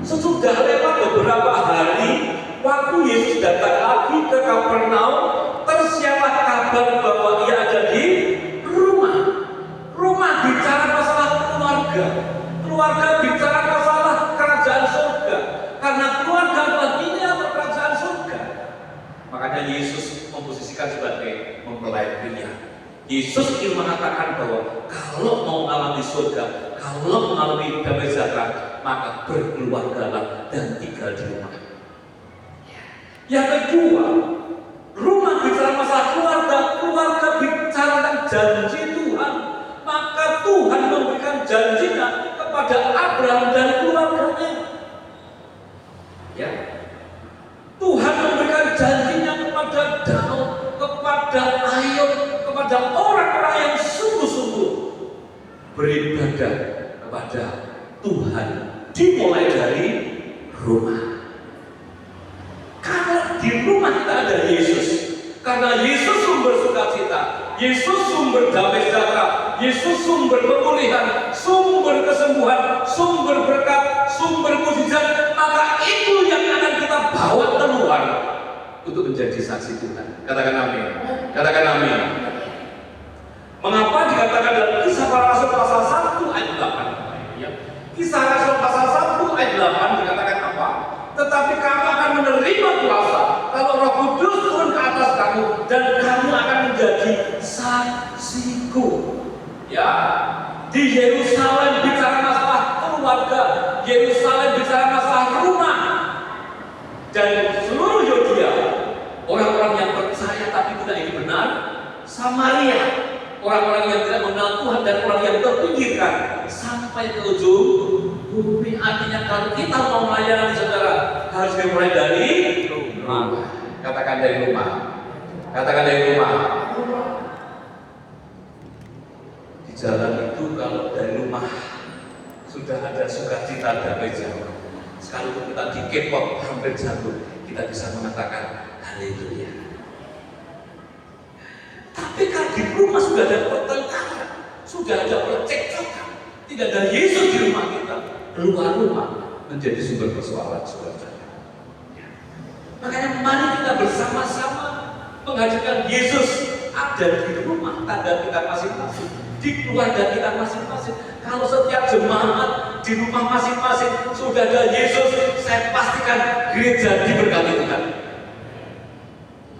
Sesudah lewat beberapa hari, waktu Yesus datang lagi ke Kapernaum, tersiarlah kabar bahwa ia ada di rumah. Rumah bicara masalah keluarga. Keluarga bicara masalah kerajaan surga. Karena keluarga adalah miniatur kerajaan surga. Makanya Yesus memposisikan sebagai mempelai pria. Yesus ingin mengatakan bahwa kalau mau mengalami surga, kalau mengalami damai sejahtera, maka berkeluargalah dan tinggal di rumah. Yang kedua, rumah bicara masalah keluarga, keluarga bicara tentang janji Tuhan. Maka Tuhan memberikan janjinya kepada Abraham dan keluarganya. Ya, Tuhan memberikan janjinya kepada Daud, kepada Ayub, kepada orang-orang yang sungguh-sungguh beribadah kepada Tuhan, dimulai dari rumah. Kalau di rumah kita ada Yesus, karena Yesus sumber sukacita, Yesus sumber damai sejahtera, Yesus sumber pemulihan, sumber kesembuhan, sumber berkat, sumber mujizat, maka itu yang akan kita bawa keluar untuk menjadi saksi Tuhan. Katakan amin. Katakan amin. Mengapa dikatakan dalam Kisah Para Rasul pasal 1 ayat 8? Ya. Kisah Rasul pasal 1 ayat 8 dikatakan apa? Tetapi kamu akan menerima kuasa kalau Roh Kudus turun ke atas kamu, dan kamu akan menjadi saksiku. Ya, di Yerusalem bicara masalah keluarga, Yerusalem bicara masalah rumah, dan seluruh Yudea orang-orang yang percaya tapi tidak ini benar. Samaria, orang-orang yang tidak mengenal Tuhan dan orang yang terpinggirkan, sampai ke ujung bumi. Artinya kalau kita mau melayani saudara, harus dimulai dari rumah. Katakan dari rumah. Katakan dari rumah. Di jalan itu kalau dari rumah sudah ada sukacita damai sejahtera. Sekalipun kita di K-pop hampir jatuh, kita bisa mengatakan haleluya. Tapi kalau di rumah sudah ada pertengkaran, sudah ada percekcokan, tidak ada Yesus di rumah kita, keluar rumah menjadi sumber persoalan saudara. Ya. Makanya mari kita bersama-sama menghadirkan Yesus ada di rumah tangga kita masing-masing, di keluarga kita masing-masing. Kalau setiap jemaat di rumah masing-masing sudah ada Yesus, saya pastikan gereja diberkati Tuhan.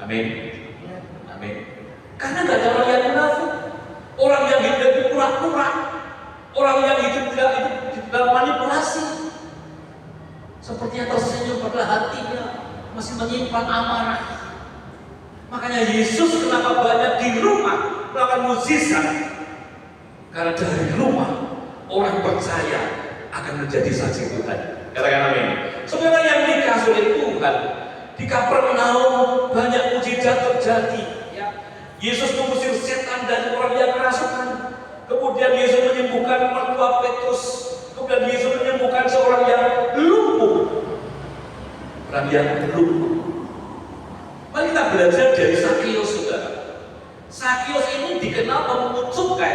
Amin. Amin. Karena nggak ada orang yang munafik, orang yang hidup di pura-pura, orang yang hidup tidak dalam manipulasi, sepertinya tersenyum pada hatinya, masih menyimpan amarah. Makanya Yesus kenapa banyak di rumah melakukan mukjizat? Karena dari rumah orang percaya akan menjadi saksi Tuhan. Katakan amin. Saudara yang dikasihi oleh Tuhan, di Kapernaum banyak mukjizat terjadi. Ya. Yesus mengusir setan dan orang yang kerasukan. Kemudian Yesus menyembuhkan mertua Petrus. Kemudian Yesus menyembuhkan seorang yang lumpuh. Orang yang lumpuh. Mari kita belajar dari Sakius, saudara. Sakius ini dikenal memucukkan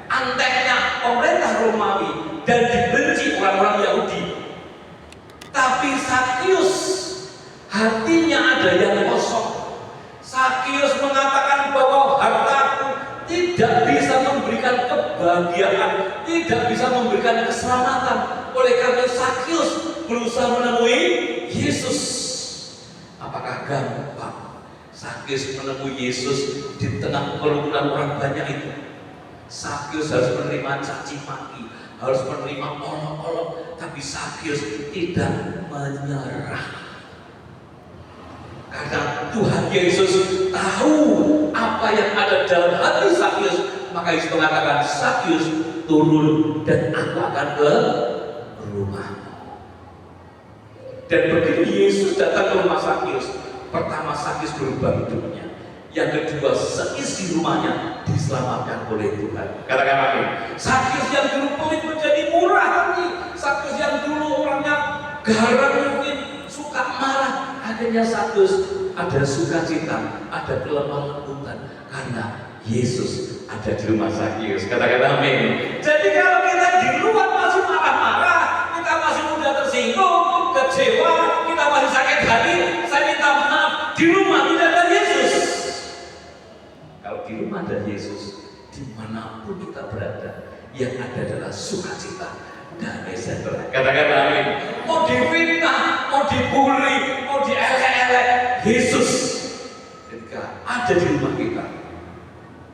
anteknya pemerintah Romawi dan dibenci orang-orang Yahudi. Tapi Sakius hatinya ada yang kosong. Sakius mengatakan bahwa hartaku tidak bisa memberikan kebahagiaan, tidak bisa memberikan keselamatan. Oleh karena Sakius berusaha menemui Yesus. Apakah gampang Sakius menemui Yesus di tengah kerumunan orang banyak itu? Sakius harus menerima caci maki, harus menerima olok-olok, tapi Sakius tidak menyerah. Karena Tuhan Yesus tahu apa yang ada dalam hati Sakius, maka Yesus mengatakan, Sakius turun dan aku akan ke rumahmu. Dan begitu Yesus datang ke rumah Sakius, pertama Sakius berubah hidupnya. Yang kedua, seisi rumahnya diselamatkan oleh Tuhan. Katakan amin. Sakius yang dulu pelit menjadi murah hati. Sakius yang dulu orangnya garang mungkin, suka marah. Akhirnya Sakius ada sukacita, ada kelemah lembutan karena Yesus ada di rumah Sakius. Katakan amin. Jadi kalau kita di luar masih marah-marah, kita masih mudah tersinggung, kecewa, kita masih sakit hati, saya minta maaf, di rumah tidak ada Yesus. Kalau di rumah ada Yesus, dimanapun kita berada, yang ada adalah sukacita, damai sejahtera. Katakan amin. Mau difitnah, mau dibully, mau dielek-elek, Yesus ketika ada di rumah kita,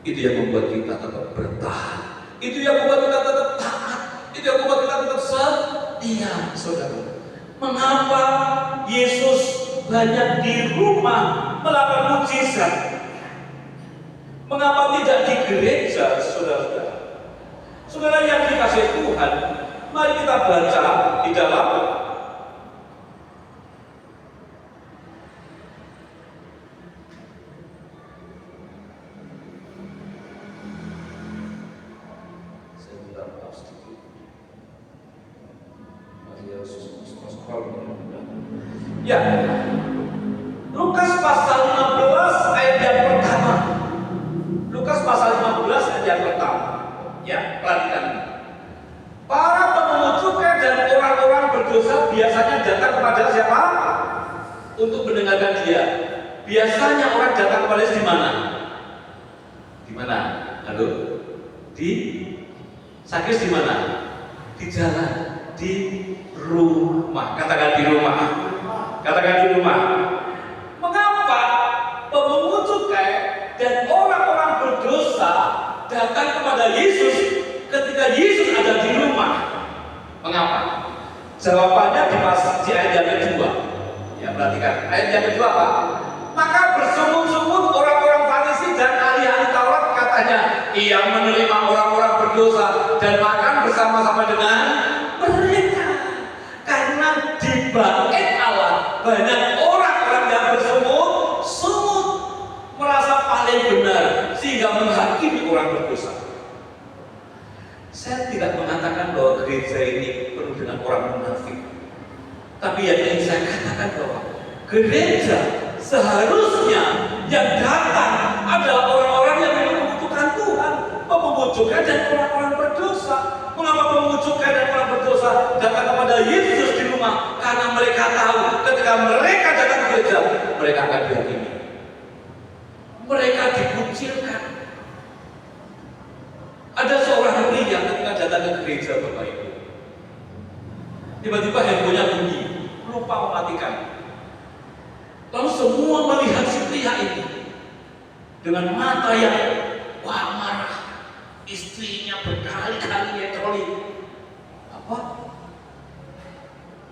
itu Itu yang membuat kita tetap bertahan. Itu yang membuat kita tetap taat. Itu yang membuat kita tetap setia, saudara. Mengapa Yesus banyak di rumah melakukan mujizat? Mengapa tidak di gereja, saudara-saudara? Saudara yang dikasihi Tuhan, mari kita baca di dalam ya, Lukas pasal 15 ayat yang pertama. Lukas pasal 15 ayat yang pertama. Ya, perhatikan. Para pemungut cukai dan orang-orang berdosa biasanya datang kepada siapa? Untuk mendengarkan dia. Biasanya orang datang kepada dia di mana? Di mana? Halo? Di Sakis di mana? Di jalan, di rumah. Katakan di rumah. Katakan di rumah. Mengapa pemungut cukai dan orang-orang berdosa datang kepada Yesus ketika Yesus ada di rumah? Mengapa? Jawabannya di ayat yang kedua. Ya, perhatikan. Ayat yang kedua apa? Maka bersungut-sungut orang-orang Farisi dan ahli-ahli Taurat, katanya, ia menerima orang-orang berdosa dan makan bersama-sama dengan mereka. Karena di bait Allah banyak orang-orang yang bersungut-sungut, merasa paling benar sehingga menghakimi orang berdosa. Saya tidak mengatakan bahwa gereja ini penuh dengan orang munafik, tapi yang ingin saya katakan bahwa gereja seharusnya yang datang adalah orang-orang yang membutuhkan Tuhan, pemungut cukai dan orang-orang berdosa. Mengapa pemungut cukai dan orang berdosa datang kepada Yesus di rumah? Karena mereka tahu ketika mereka datang ke gereja, mereka akan dihakimi, mereka dikucilkan. Ada seorang pria ketika datang ke gereja, Bapak Ibu, tiba-tiba handphonenya bunyi, lupa mematikan. Lalu semua melihat si pria ini dengan mata yang marah. Istrinya berkali-kali ya troli. Apa?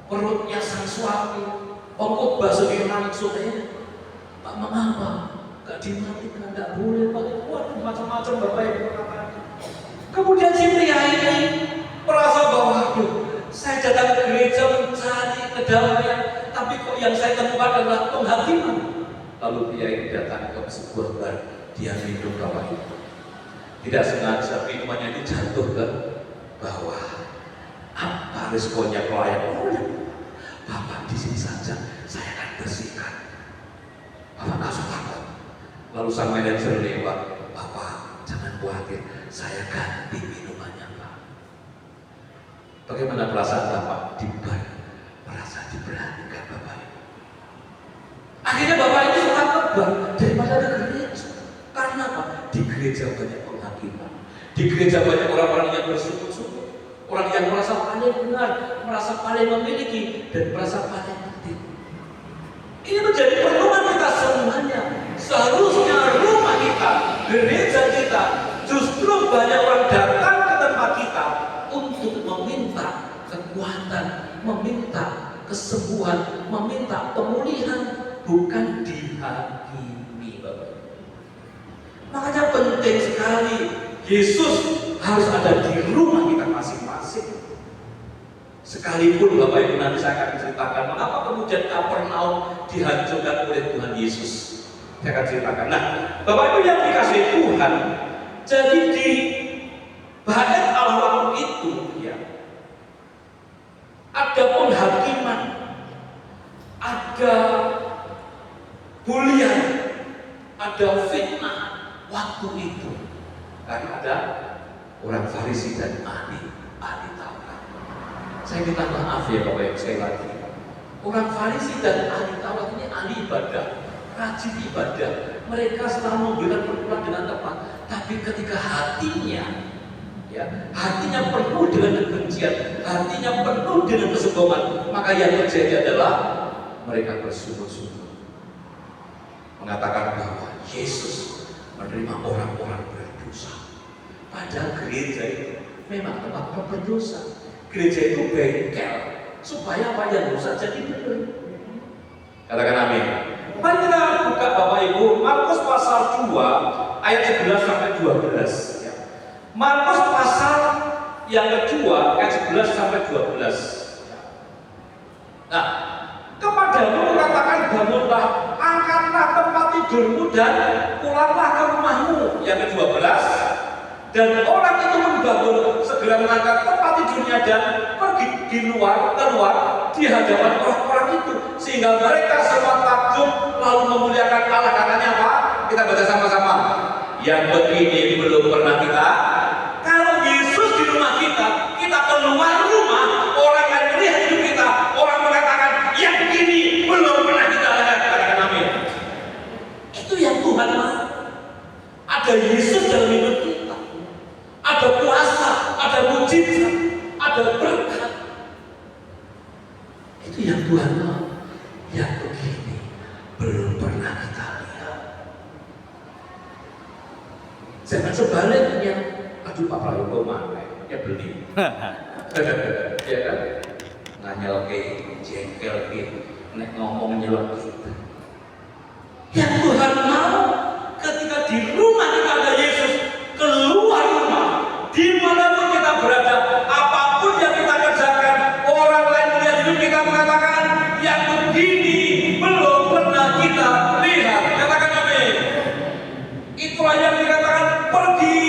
Perutnya sang suami, pengkhotbah sendiri langsung Pak, mengapa? Gak dimatikan, gak boleh pakai waduh macam-macam Bapak Ibu. Kemudian si pria ini merasa bahwa saya datang ke gereja mencari kedamaian, tapi kok yang saya temukan adalah penghakiman. Lalu pria ini datang ke sebuah bar, dia minum Bapak Ibu. Tidak sengaja minumannya ini jatuh ke bawah. Apa responnya pelayan? Bapak di sini saja, saya akan bersihkan. Bapak nggak usah takut. Lalu sang manajer lewat, Bapak jangan khawatir, saya ganti minumannya Pak. Bagaimana perasaan Bapak di bar? Merasa diberanikan Bapak Ibu. Akhirnya Bapak ini suka ke bar daripada ke gereja. Karena apa? Di gereja banyak penghakiman. Di gereja banyak orang-orang yang bersungguh-sungguh, orang yang merasa paling benar, merasa paling memiliki, dan merasa paling penting. Ini menjadi perluan kita semuanya. Seharusnya rumah kita, gereja kita, justru banyak orang datang ke tempat kita untuk meminta kekuatan, meminta kesembuhan, meminta pemulihan, bukan dihakimi, Bapak. Makanya penting sekali Yesus harus ada di rumah kita masing-masing. Sekalipun Bapak Ibu nanti saya akan ceritakan mengapa kemudian Kapernaum dihancurkan oleh Tuhan Yesus. Saya akan ceritakan. Nah, Bapak Ibu yang dikasihi Tuhan, jadi di bait Allah waktu itu ya, ada penghakiman, ada bulian, ada fitnah waktu itu. Karena ada orang Farisi dan ahli Taurat. Saya minta maaf ya Bapak Ibu sekali lagi. Orang Farisi dan ahli Taurat ini ahli ibadah, rajin ibadah. Mereka selalu memberikan perpuluhan dengan tepat. Tapi ketika hatinya penuh dengan kebencian, hatinya penuh dengan kesombongan, maka yang terjadi adalah mereka bersungguh-sungguh mengatakan bahwa Yesus menerima orang-orang berdosa. Padahal gereja itu memang tempat berdosa. Gereja itu bengkel supaya apa yang dosa jadi benar. Katakan amin. Mari kita buka Bapak Ibu Markus pasal 2 ayat 11 sampai 12. Markus pasal yang kedua ayat 11 sampai 12. Nah, kepadamu katakan bangunlah, angkatlah tempat tidurmu dan pulanglah ke rumahmu. Yang ke-12, dan orang itu membangun, segera mengangkat tempat tidurnya dan pergi keluar di hadapan orang-orang itu, sehingga mereka semua takjub lalu memuliakan Allah. Katanya apa? Kita baca sama-sama. Yang begini belum pernah kita. Kalau Yesus di rumah kita keluar rumah, orang yang melihat hidup kita, orang mengatakan yang begini belum pernah kita lihat. Katakan amin. Itu yang Tuhan mau. Ada Yesus dalam hidup kita, ada kuasa, ada mujizat, ada berkat. Itu yang Tuhan mau. Yang begini belum pernah kita lihat. Jangan sebaliknya. Aduh, Pak Prabowo mana? Ya beli. Ya kan? Nganyel ke, jengkel ke, nek ngomong nyelot kita. Yang Tuhan mau ketika di rumah kita ada Yesus, keluar rumah, dimanapun kita berada, apapun yang kita kerjakan, orang lain melihat hidup kita mengatakan yang begini belum pernah kita lihat. Katakan amin. Itulah yang dikatakan pergi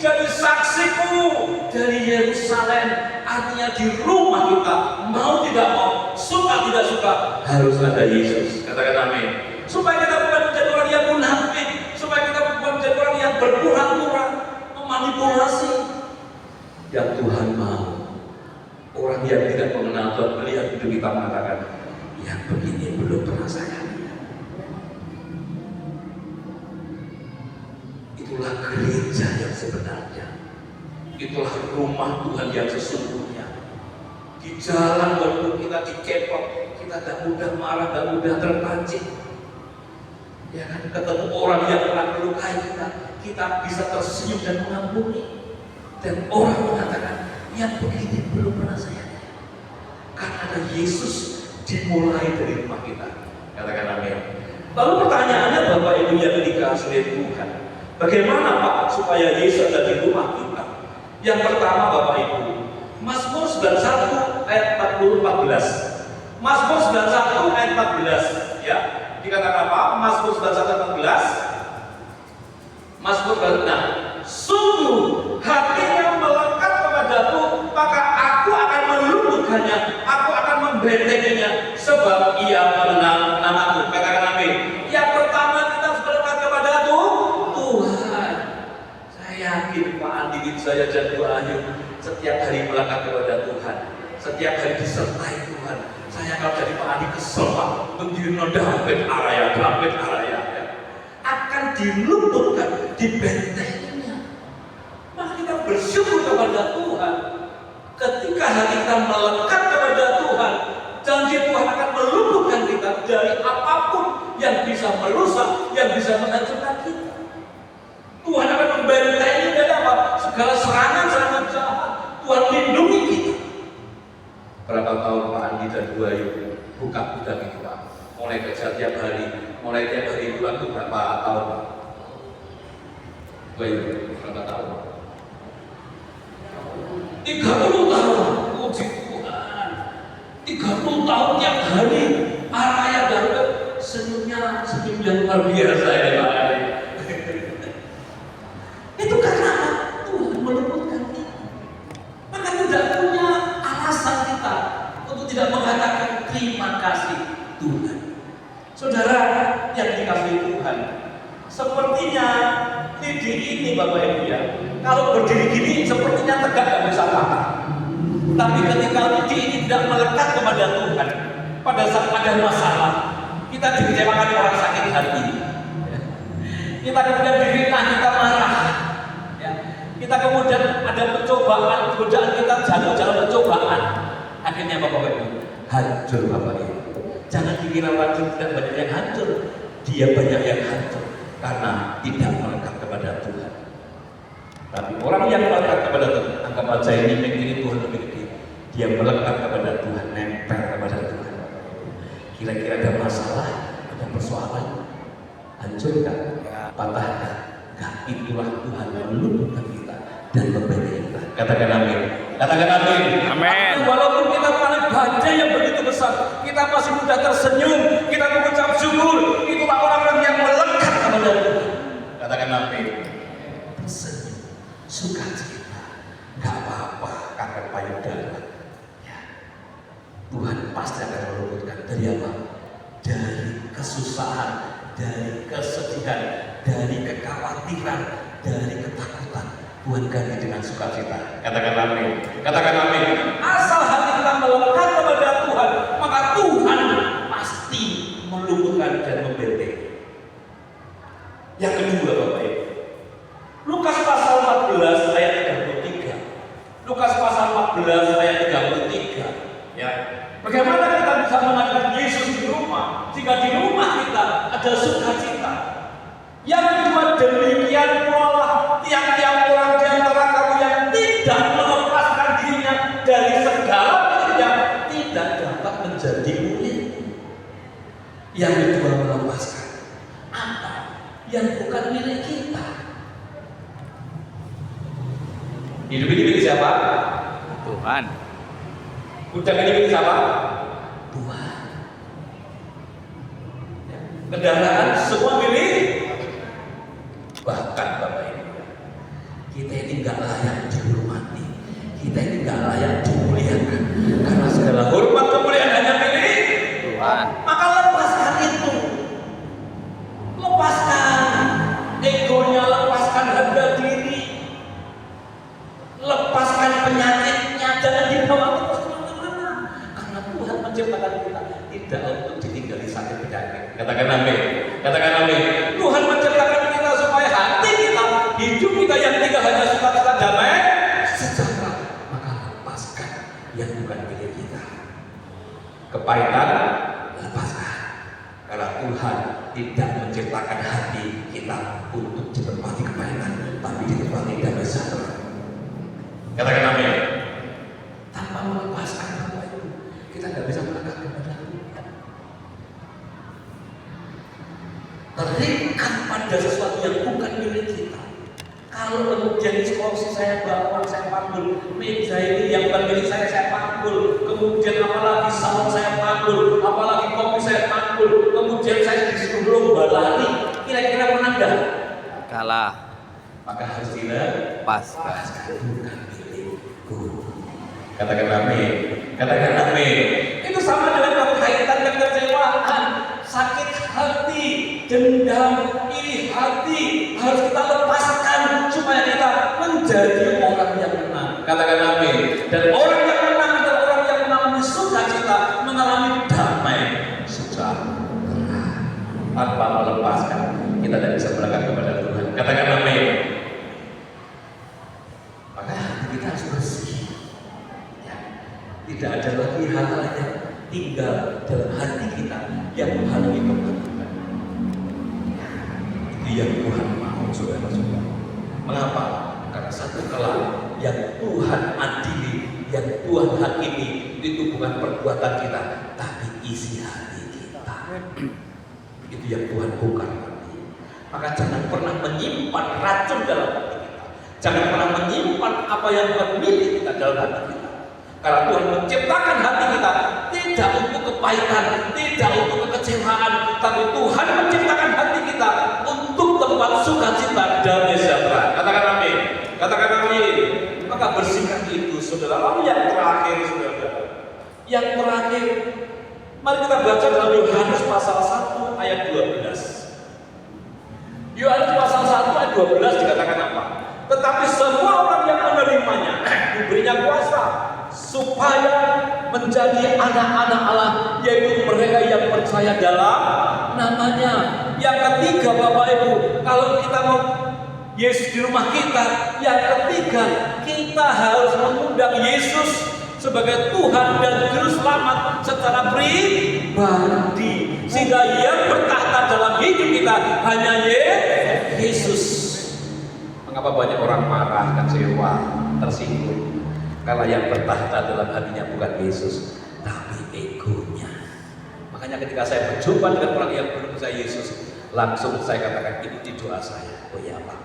jadi saksiku dari Yerusalem. Artinya di rumah kita, mau tidak mau, suka tidak suka, harus ada Yesus. Katakan amin. Supaya kita bukan menjadi orang yang munafik, supaya kita bukan menjadi orang yang berpura-pura, memanipulasi. Yang Tuhan mau, orang yang tidak mengenal Tuhan melihat hidup kita mengatakan, yang begini belum pernah saya lihat. Itulah gereja yang sebenarnya. Itulah rumah Tuhan yang sesungguhnya. Di jalan walaupun kita dikepok, kita tak mudah marah, tak mudah terpancing. Ya kan, ketemu orang yang telah melukai kita, kita bisa tersenyum dan mengampuni. Dan orang mengatakan, yang begini belum pernah saya lihat. Karena ada Yesus dimulai dari rumah kita. Katakan amin. Lalu pertanyaannya Bapak Ibu yang dikasihi oleh Tuhan, bagaimana Pak supaya Yesus ada di rumah kita? Yang pertama Bapak Ibu, Mazmur 91 ayat 14. Mazmur 91 ayat 14, ya. Dikatakan apa? Mazmur 91 ayat 14. Mazmur 91. Sungguh hatinya melekat kepadaku, maka aku akan meluluhkannya, aku akan membentenginya, sebab ia mengenal namaku. Katakan amin. Yang pertama kita harus melekat kepada Tuhan. Saya yakin Pak Andi, saya dan Bu Ayu setiap hari melekat kepada Tuhan, setiap hari disertai Tuhan. Saya kalau jadi Pak Andi kesel Pak, mendirno David araya, ya. Akan dilumpuhkan, dibentenginya. Maka kita bersyukur kepada Tuhan. Ketika hati kita melekat kepada Tuhan, janji Tuhan akan melumpuhkan kita dari apapun yang bisa merusak, yang bisa menghancurkan kita. Tuhan akan membentengi dari apa? Segala serangan-serangan jahat. Tuhan lindungi kita. Berapa tahun Pak Andi dan Bu Ayu buka gudang itu Pak? Mulai kerja tiap hari, mulai tiap hari bulan itu berapa tahun Pak? Bu Ayu berapa tahun? 30 tahun. Puji Tuhan. 30 tahun tiap hari araya Daud, senyumnya senyum yang luar biasa ya Pak Andi. Itu karena Tuhan meluputkan kita. Maka tidak punya alasan kita untuk tidak mengatakan terima kasih Tuhan. Saudara yang dikasihi Tuhan, sepertinya lidi ini Bapak Ibu ya, kalau berdiri gini sepertinya tegak dan bisa patah. Tapi ketika lidi ini tidak melekat kepada Tuhan, pada saat ada masalah, kita dikecewakan orang sakit hati, kita kemudian difitnah, kita marah, ya. Kita kemudian ada pencobaan, godaan kita jatuh dalam pencobaan. Akhirnya Bapak Ibu hancur Bapak Ibu. Jangan dikira orang tidak banyak yang hancur, dia banyak yang hancur karena tidak melekat kepada Tuhan. Tapi orang yang melekat kepada Tuhan, anggap aja ini Tuhan lebih gede. Dia melekat kepada Tuhan, nempel kepada Tuhan. Kira-kira ada masalah, ada persoalan, hancur nggak? Patah nggak? Nggak, itulah Tuhan meluluhkan kita dan membentuk kita. Katakan amin. Katakan amin. Amin. Walaupun kita paling badai yang begitu besar, kita masih mudah tersenyum, kita mengucap syukur. Itulah orang-orang yang melekat kepada Tuhan. Katakan amin. Tersenyum, sukacita, nggak apa-apa, kanker payudara. Ya. Tuhan pasti akan meluputkan dari apa? Dari kesusahan, dari kesedihan, dari kekhawatiran, dari ketakutan. Tuhan ganti dengan sukacita. Katakan amin. Katakan amin. Asal hati kita melekat kepada Tuhan, maka Tuhan pasti meluputkan dan membentengi. Yang kedua, Bapak Ibu, Lukas pasal 14 ayat 33. Lukas pasal 14 ayat 33. Ya. Bagaimana kita bisa mengadakan Yesus di rumah jika di rumah kita ada sukacita? Yang kedua, demikian pula tiap-tiap orang di antara kamu yang tidak melepaskan dirinya dari segala miliknya tidak dapat menjadi murid. Yang kedua, melepaskan apa yang bukan milik kita. Hidup ini milik siapa? Tuhan. Ujang ini milik siapa? Tuhan. Kendaraan semua milik. Bahkan Bapak Ibu, kita ini nggak layak dihormati, kita ini nggak layak dimuliakan, karena segala hormat kemuliaan hanya milik Tuhan. Maka lepaskan itu, lepaskan egonya, lepaskan harga diri, lepaskan penyakitnya, jangan dibawa terus kemana-mana, karena Tuhan menciptakan kita tidak untuk ditinggali sakit penyakit. Katakan amin. Katakan amin. Tuhan menciptakan kita supaya hati kita, hidup kita yang tinggal hanya sukacita, damai, sejahtera. Maka lepaskan yang bukan milik kita. Kepahitan, lepaskan. Karena Tuhan tidak menciptakan hati kita untuk ditempati kepahitan, tapi ditempati damai sejahtera. Katakan amin. Tanpa melepaskan apa itu, kita nggak bisa melekat kepada Tuhan. Terikat pada sesuatu yang bukan milik kita. Kalau kemudian kursi saya bawa, saya panggul, meja ini yang bukan milik saya panggul, kemudian apalagi salon saya panggul, apalagi kopi saya panggul, kemudian saya disuruh lomba lari, kira-kira menang gak? Kalah. Maka harus dilepaskan, bukan milikku. Katakan amin. Katakan amin. Itu sama dengan kekaitan dan kekecewaan, sakit hati, dendam, iri hati harus kita lepaskan supaya kita menjadi orang yang menang. Katakan amin. Dan orang yang menang adalah orang yang mengalami sukacita, mengalami damai, sejahtera. Tanpa melepaskan, kita tidak bisa melekat kepada Tuhan. Katakan amin. Maka hati kita harus bersih. Ya. Tidak ada lagi hal-hal yang tinggal dalam hati kita yang menghalangi kebaikan. Itu yang Tuhan mau, saudara-saudara. Mengapa? Karena satu kelak yang Tuhan adili, yang Tuhan hakimi, itu bukan perbuatan kita, tapi isi hati kita. Itu yang Tuhan bukan. Maka jangan pernah menyimpan racun dalam hati kita. Jangan pernah menyimpan apa yang bukan milik kita dalam hati kita. Karena Tuhan menciptakan hati kita tidak untuk kepahitan, tidak untuk kekecewaan, tapi Tuhan menciptakan hati kita untuk tempat sukacita dan sejahtera. Katakan amin. Katakan amin. Maka bersihkan itu, saudara. Lalu yang terakhir, saudara. Yang terakhir, mari kita baca dalam Yohanes pasal 1 ayat 12. Yohanes pasal 1 ayat 12 dikatakan apa? Tetapi semua orang yang menerimanya diberinya kuasa supaya menjadi anak-anak Allah, yaitu mereka yang percaya dalam namanya. Yang ketiga, Bapak Ibu, kalau kita mau Yesus di rumah kita, yang ketiga, kita harus mengundang Yesus sebagai Tuhan dan Juru Selamat secara pribadi, sehingga yang bertahta dalam hidup kita hanya Yesus. Maka Mengapa banyak orang marah, kecewa, tersinggung? Karena yang bertahta dalam hatinya bukan Yesus, tapi egonya. Makanya ketika saya berjumpa dengan orang yang belum percaya Yesus, langsung saya katakan, ikuti doa saya. Oh ya Pak,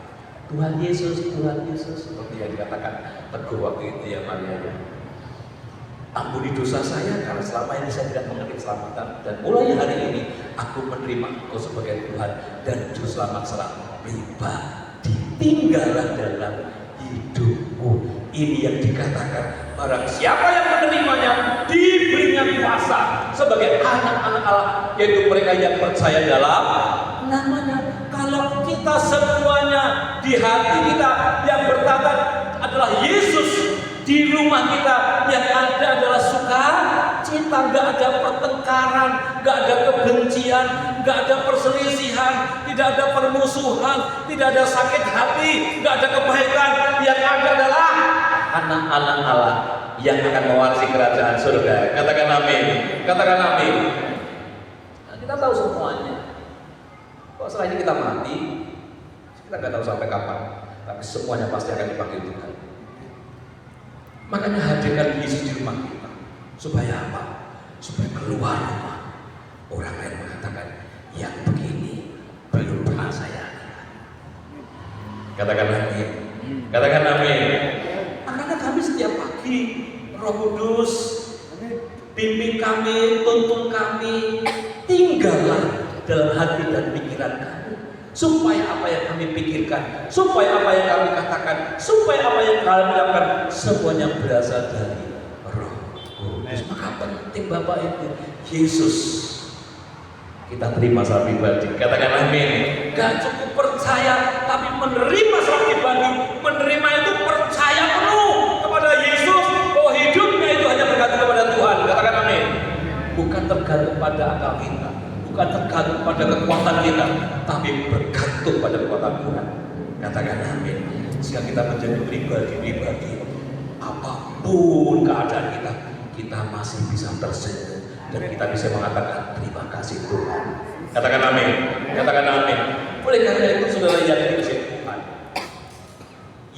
Tuhan Yesus, seperti yang dikatakan Teguh waktu itu ya Maria. Ampuni dosa saya karena selama ini saya tidak mengerti keselamatan, dan mulai hari ini aku menerima Engkau sebagai Tuhan dan Juru Selamat secara pribadi. Tinggallah dalam hidupku. Ini yang dikatakan, barang siapa yang menerimanya diberinya kuasa sebagai anak-anak Allah, yaitu mereka yang percaya dalam namanya. Kalau kita semuanya di hati kita yang bertata adalah Yesus, di rumah kita yang ada adalah sukacita, nggak ada pertengkaran, nggak ada kebencian, nggak ada perselisihan, tidak ada permusuhan, tidak ada sakit hati, nggak ada kebaikan. Yang ada adalah anak-anak Allah yang akan mewarisi kerajaan surga. Katakan amin. Katakan amin. Nah, kita tahu semuanya. Kalau setelah ini kita mati, kita nggak tahu sampai kapan, tapi semuanya pasti akan dipanggil Tuhan. Makanya hadirkan Yesus di rumah kita. Supaya apa? Supaya keluar rumah orang lain mengatakan, yang begini belum pernah saya lihat. Katakan amin. Katakan amin. Makanya kami setiap pagi, Roh Kudus bimbing kami, tuntun kami, tinggallah dalam hati dan pikiran kami, supaya apa yang kami pikirkan, supaya apa yang kami katakan, supaya apa yang kami lakukan, semuanya berasal dari Roh Kudus. Maka penting Bapak Ibu, Yesus kita terima secara pribadi. Katakan amin. Gak cukup percaya, tapi menerima secara pribadi. Menerima itu percaya penuh kepada Yesus, bahwa hidupnya itu hanya bergantung kepada Tuhan. Katakan amin. Bukan tergantung pada akal kita, bukan tergantung pada kekuatan kita, tapi bergantung pada kekuatan Tuhan. Katakan amin. Sehingga kita menjadi pribadi-pribadi, apapun keadaan kita, kita masih bisa tersenyum dan kita bisa mengatakan terima kasih Tuhan. Katakan amin. Katakan amin. Oleh karena itu saudara yang dikasihi Tuhan,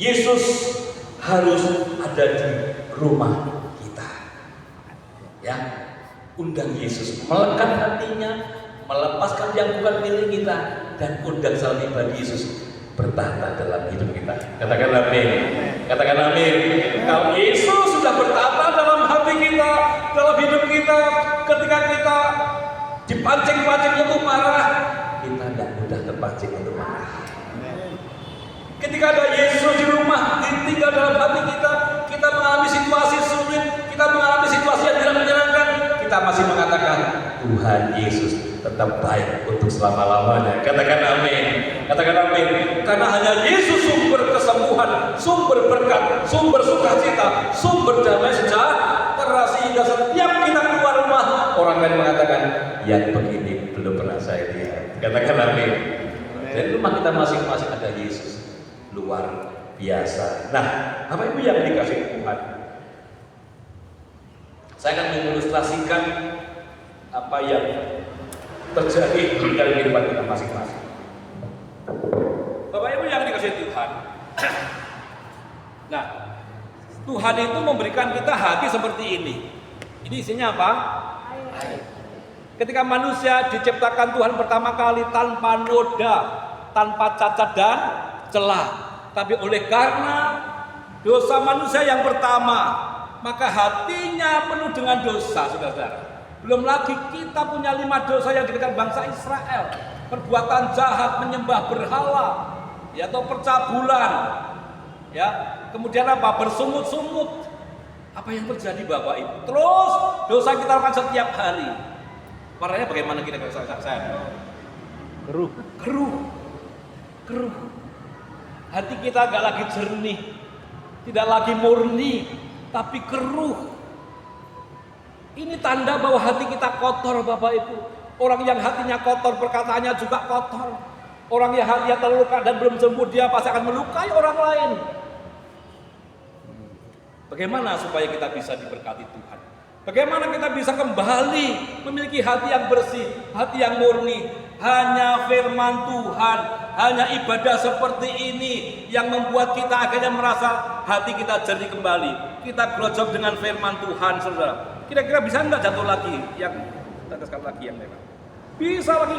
Yesus harus ada di rumah kita. Ya, undang Yesus, melekat hatinya, melepaskan yang bukan milik kita, dan undang secara pribadi Yesus bertahta dalam hidup kita. Katakan amin. Katakan amin. Kalau Yesus sudah bertahta dalam hati kita, dalam hidup kita, ketika kita dipancing-pancing untuk marah, kita tidak mudah terpancing untuk marah. Ketika ada Yesus di rumah, tinggal dalam hati kita, kita mengalami situasi sulit, kita mengalami situasi yang tidak menyenangkan, kita masih mengatakan Tuhan Yesus tetap baik untuk selama-lamanya. Katakan amin. Katakan amin. Karena hanya Yesus sumber kesembuhan, sumber berkat, sumber sukacita, sumber damai sejahtera, sehingga setiap kita keluar rumah, orang lain mengatakan yang begini belum pernah saya lihat. Katakan amin. Dari rumah kita masing-masing ada Yesus luar biasa. Nah, Bapak Ibu yang dikasihi Tuhan, saya akan mengilustrasikan apa yang terjadi dalam kehidupan kita masing-masing. Bapak Ibu yang dikasihi Tuhan, nah, Tuhan itu memberikan kita hati seperti ini. Ini isinya apa? Air. Ketika manusia diciptakan Tuhan pertama kali tanpa noda, tanpa cacat dan celah, tapi oleh karena dosa manusia yang pertama, maka hatinya penuh dengan dosa, saudara-saudara. Belum lagi kita punya 5 dosa yang dikejar bangsa Israel. Perbuatan jahat, menyembah berhala, ya, atau percabulan, ya. Kemudian apa? Bersungut-sungut. Apa yang terjadi Bapak Ibu? Terus dosa kita lakukan setiap hari. Warnanya bagaimana kita saya? Keruh. Hati kita gak lagi jernih, tidak lagi murni, tapi keruh. Ini tanda bahwa hati kita kotor Bapak Ibu. Orang yang hatinya kotor, perkataannya juga kotor. Orang yang hatinya terluka dan belum sembuh, dia pasti akan melukai orang lain. Bagaimana supaya kita bisa diberkati Tuhan? Bagaimana kita bisa kembali memiliki hati yang bersih, hati yang murni, Hanya firman Tuhan, hanya ibadah seperti ini yang membuat kita akhirnya merasa hati kita jernih kembali. Kita grojok dengan firman Tuhan, saudara. Kira-kira bisa enggak jatuh lagi? Yang teteskan lagi yang merah. Bisa lagi.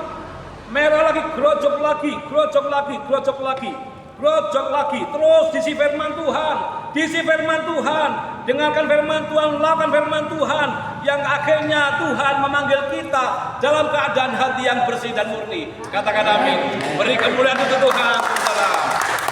Merah lagi, grojok lagi, grojok lagi, grojok lagi. Grojok lagi, terus diisi firman Tuhan, diisi firman Tuhan, dengarkan firman Tuhan, lakukan firman Tuhan, yang akhirnya Tuhan memanggil kita dalam keadaan hati yang bersih dan murni. Katakan amin. Beri kemuliaan untuk Tuhan, saudara.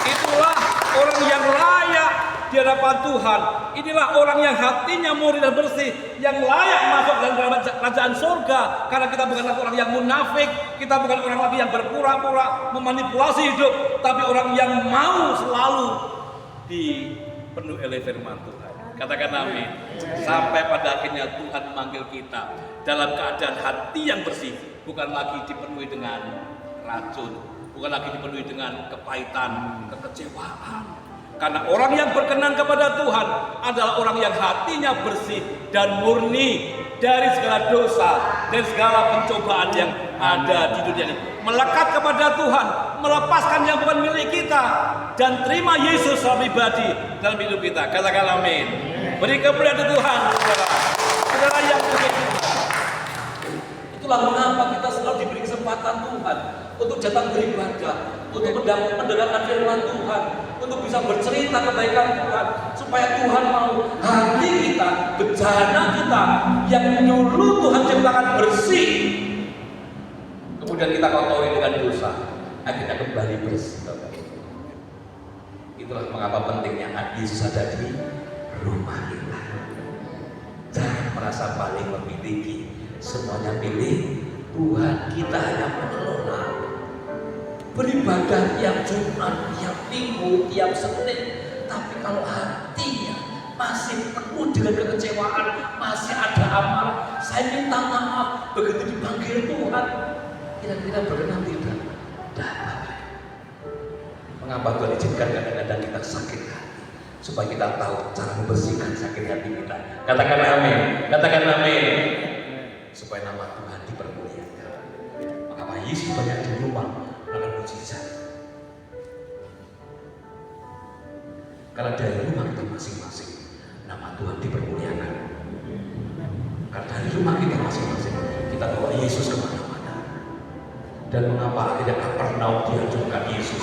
Itulah orang yang layak di hadapan Tuhan. Inilah orang yang hatinya murni dan bersih, yang layak masuk dalam kerajaan surga. Karena kita bukan orang yang munafik, kita bukan orang lagi yang berpura-pura memanipulasi hidup, tapi orang yang mau selalu dipenuhi oleh firman Tuhan. Katakan amin. Sampai pada akhirnya Tuhan memanggil kita dalam keadaan hati yang bersih, bukan lagi dipenuhi dengan racun, bukan lagi dipenuhi dengan kepahitan, kekecewaan. Karena orang yang berkenan kepada Tuhan adalah orang yang hatinya bersih dan murni dari segala dosa, dari segala pencobaan yang ada di dunia ini. Melekat kepada Tuhan, melepaskan yang bukan milik kita, dan terima Yesus secara pribadi dalam hidup kita. Katakan amin. Beri kemuliaan Tuhan, saudara. Saudara yang begitu. Itulah mengapa kita selalu diberi kesempatan Tuhan untuk datang beribadah, untuk mendengarkan firman Tuhan, untuk bisa bercerita kebaikan Tuhan, supaya Tuhan mau hati kita, bejana kita yang dulu Tuhan ciptakan bersih, kemudian kita kotori dengan dosa, akhirnya kembali bersih. Itulah mengapa pentingnya Yesus ada di rumah kita. Jangan merasa paling memiliki, semuanya pilih Tuhan. Kita hanya mengelola beribadah tiap Jumat, tiap Minggu, tiap Senin. Tapi kalau hatinya masih penuh dengan kekecewaan, masih ada amarah, saya minta maaf, begitu dipanggil Tuhan, kira-kira berkenan tidak? Tidak. Mengapa Tuhan izinkan kadang-kadang kita sakit hati? Supaya kita tahu cara membersihkan sakit hati kita. Katakan amin. Katakan amin. Supaya nama Tuhan dipermuliakan. Mengapa Yesus banyak di rumah melakukan mujizat? Karena dari rumah kita masing-masing nama Tuhan dipermuliakan. Karena dari rumah kita masing-masing kita bawa Yesus kemana-mana. Dan mengapa akhirnya Kapernaum dihancurkan Yesus?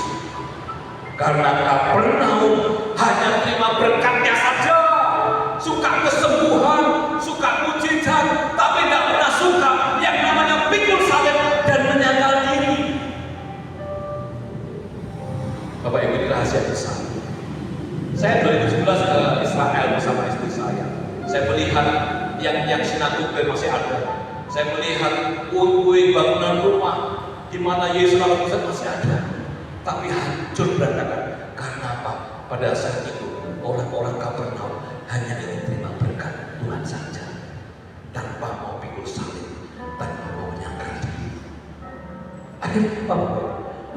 Karena Kapernaum hanya terima berkatnya saja, suka kesembuhan, suka mujizat, tapi tidak pernah suka yang namanya pikul salib dan menyangkal diri. Bapak Ibu, ini rahasia besar. Saya 2011 ke Israel bersama istri saya. Saya melihat yang sinagog masih ada. Saya melihat puing-puing bangunan rumah di mana Yesus masih ada, tapi hancur berantakan. Karena apa? Pada saat itu orang-orang Kapernaum hanya ingin terima berkat Tuhan saja, tanpa mau pikul salib, tanpa mau menyangkal diri. Akhirnya apa?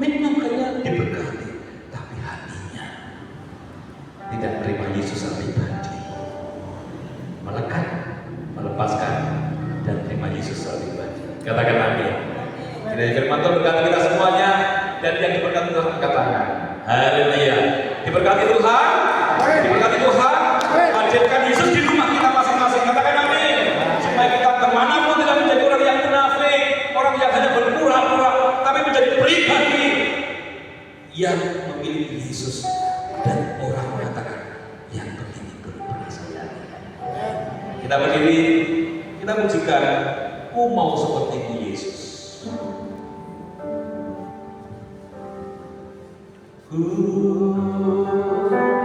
Memang kaya diberkati, tapi hatinya tidak menerima Yesus pribadi. Melekat, melepaskan, dan terima Yesus pribadi. Katakan amin. Kiranya firman Tuhan berkati kita semuanya, dan yang diberkati Tuhan angkat tangan. Haleluya. Diberkati Tuhan. Diberkati Tuhan. Hadirkan Yesus di rumah kita masing-masing. Katakan amin. Supaya kita kemanapun tidak menjadi orang yang munafik, orang yang hanya berpura-pura, tapi menjadi pribadi yang memiliki Yesus. Dan orang mengatakan yang begini pun pernah saya. Kita berdiri, kita pujikan. Ku mau seperti Yesus.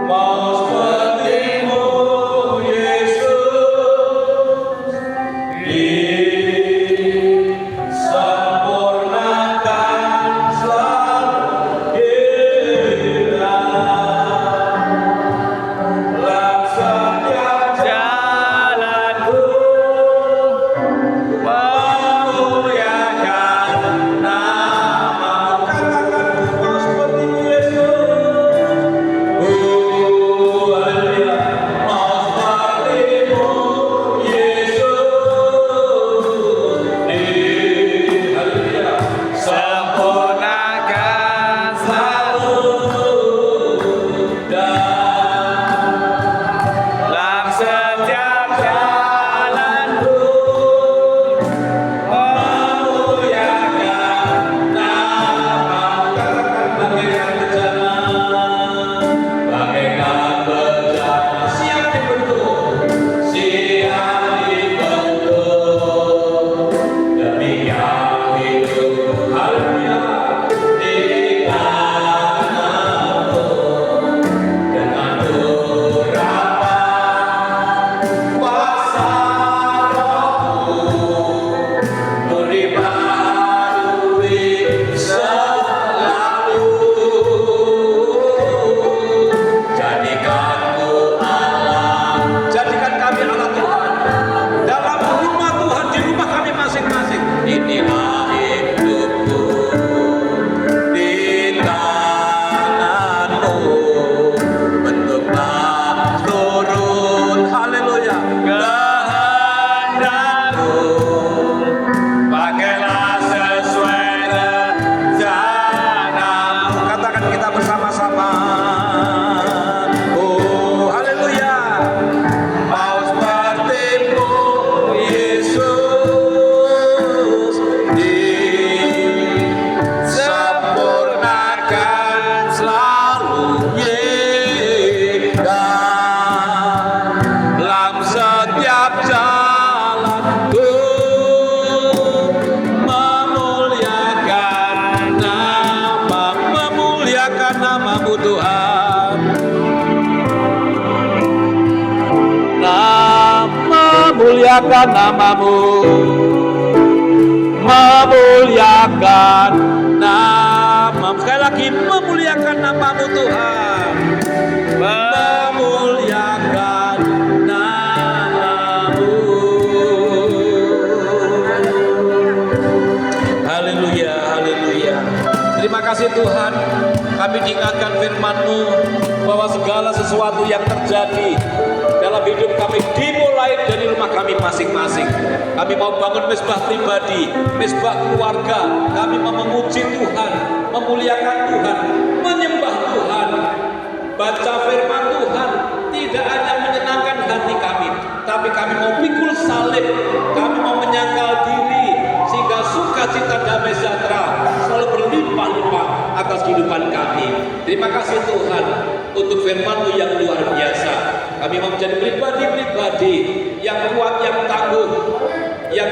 Mau seperti-Mu Yesus, disempurnakan selalu kita, laksanakan jalanku, memuliakan nama-Mu. Katakan mau seperti Yesus. Haleluya. Mau seperti-Mu Yesus, rencanamu, pakailah sesuai rencanamu. Katakan kita bersama-sama. Oh, haleluya. Mau sepertimu, Yesus, disempurnakan selalu dalam setiap jalanku, memuliakan namamu Tuhan. Memuliakan namamu, memuliakan namamu. Sekali lagi, memuliakan namamu Tuhan, memuliakan namamu. Haleluya, haleluya. Terima kasih Tuhan, kami diingatkan firman-Mu bahwa segala sesuatu yang terjadi dalam hidup kami dimulai dari rumah kami masing-masing. Kami mau bangun mezbah pribadi, mezbah keluarga. Kami mau memuji Tuhan, memuliakan Tuhan, menyembah Tuhan, baca firman Tuhan. Tidak hanya menyenangkan hati kami, tapi kami mau pikul salib, kami mau menyangkal diri, sehingga sukacita damai sejahtera selalu berlimpah-limpah atas kehidupan kami. Terima kasih Tuhan untuk firman-Mu yang luar biasa. Kami mau menjadi pribadi-pribadi yang kuat, yang tangguh, yang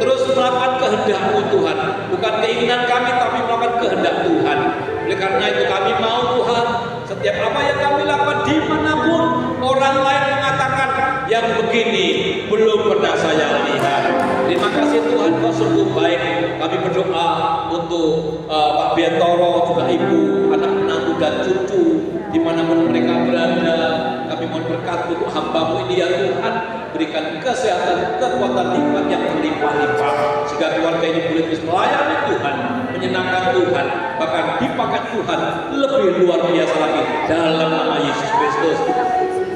terus melakukan kehendak-Mu Tuhan. Bukan keinginan kami, tapi melakukan kehendak Tuhan. Oleh karena itu kami mau Tuhan, setiap apa yang kami lakukan dimanapun orang lain mengatakan yang begini belum pernah saya lihat. Terima kasih Tuhan, Kau sungguh baik. Kami berdoa untuk Pak Biantoro, juga Ibu, anak menantu dan cucu, dimanapun mereka berada. Kami mohon berkat untuk hamba-Mu ini ya Tuhan. Berikan kesehatan, kekuatan, hikmat yang berlimpah-limpah, sehingga keluarga ini boleh terus melayani Tuhan, menyenangkan Tuhan, bahkan dipakai Tuhan lebih luar biasa lagi dalam nama Yesus Kristus.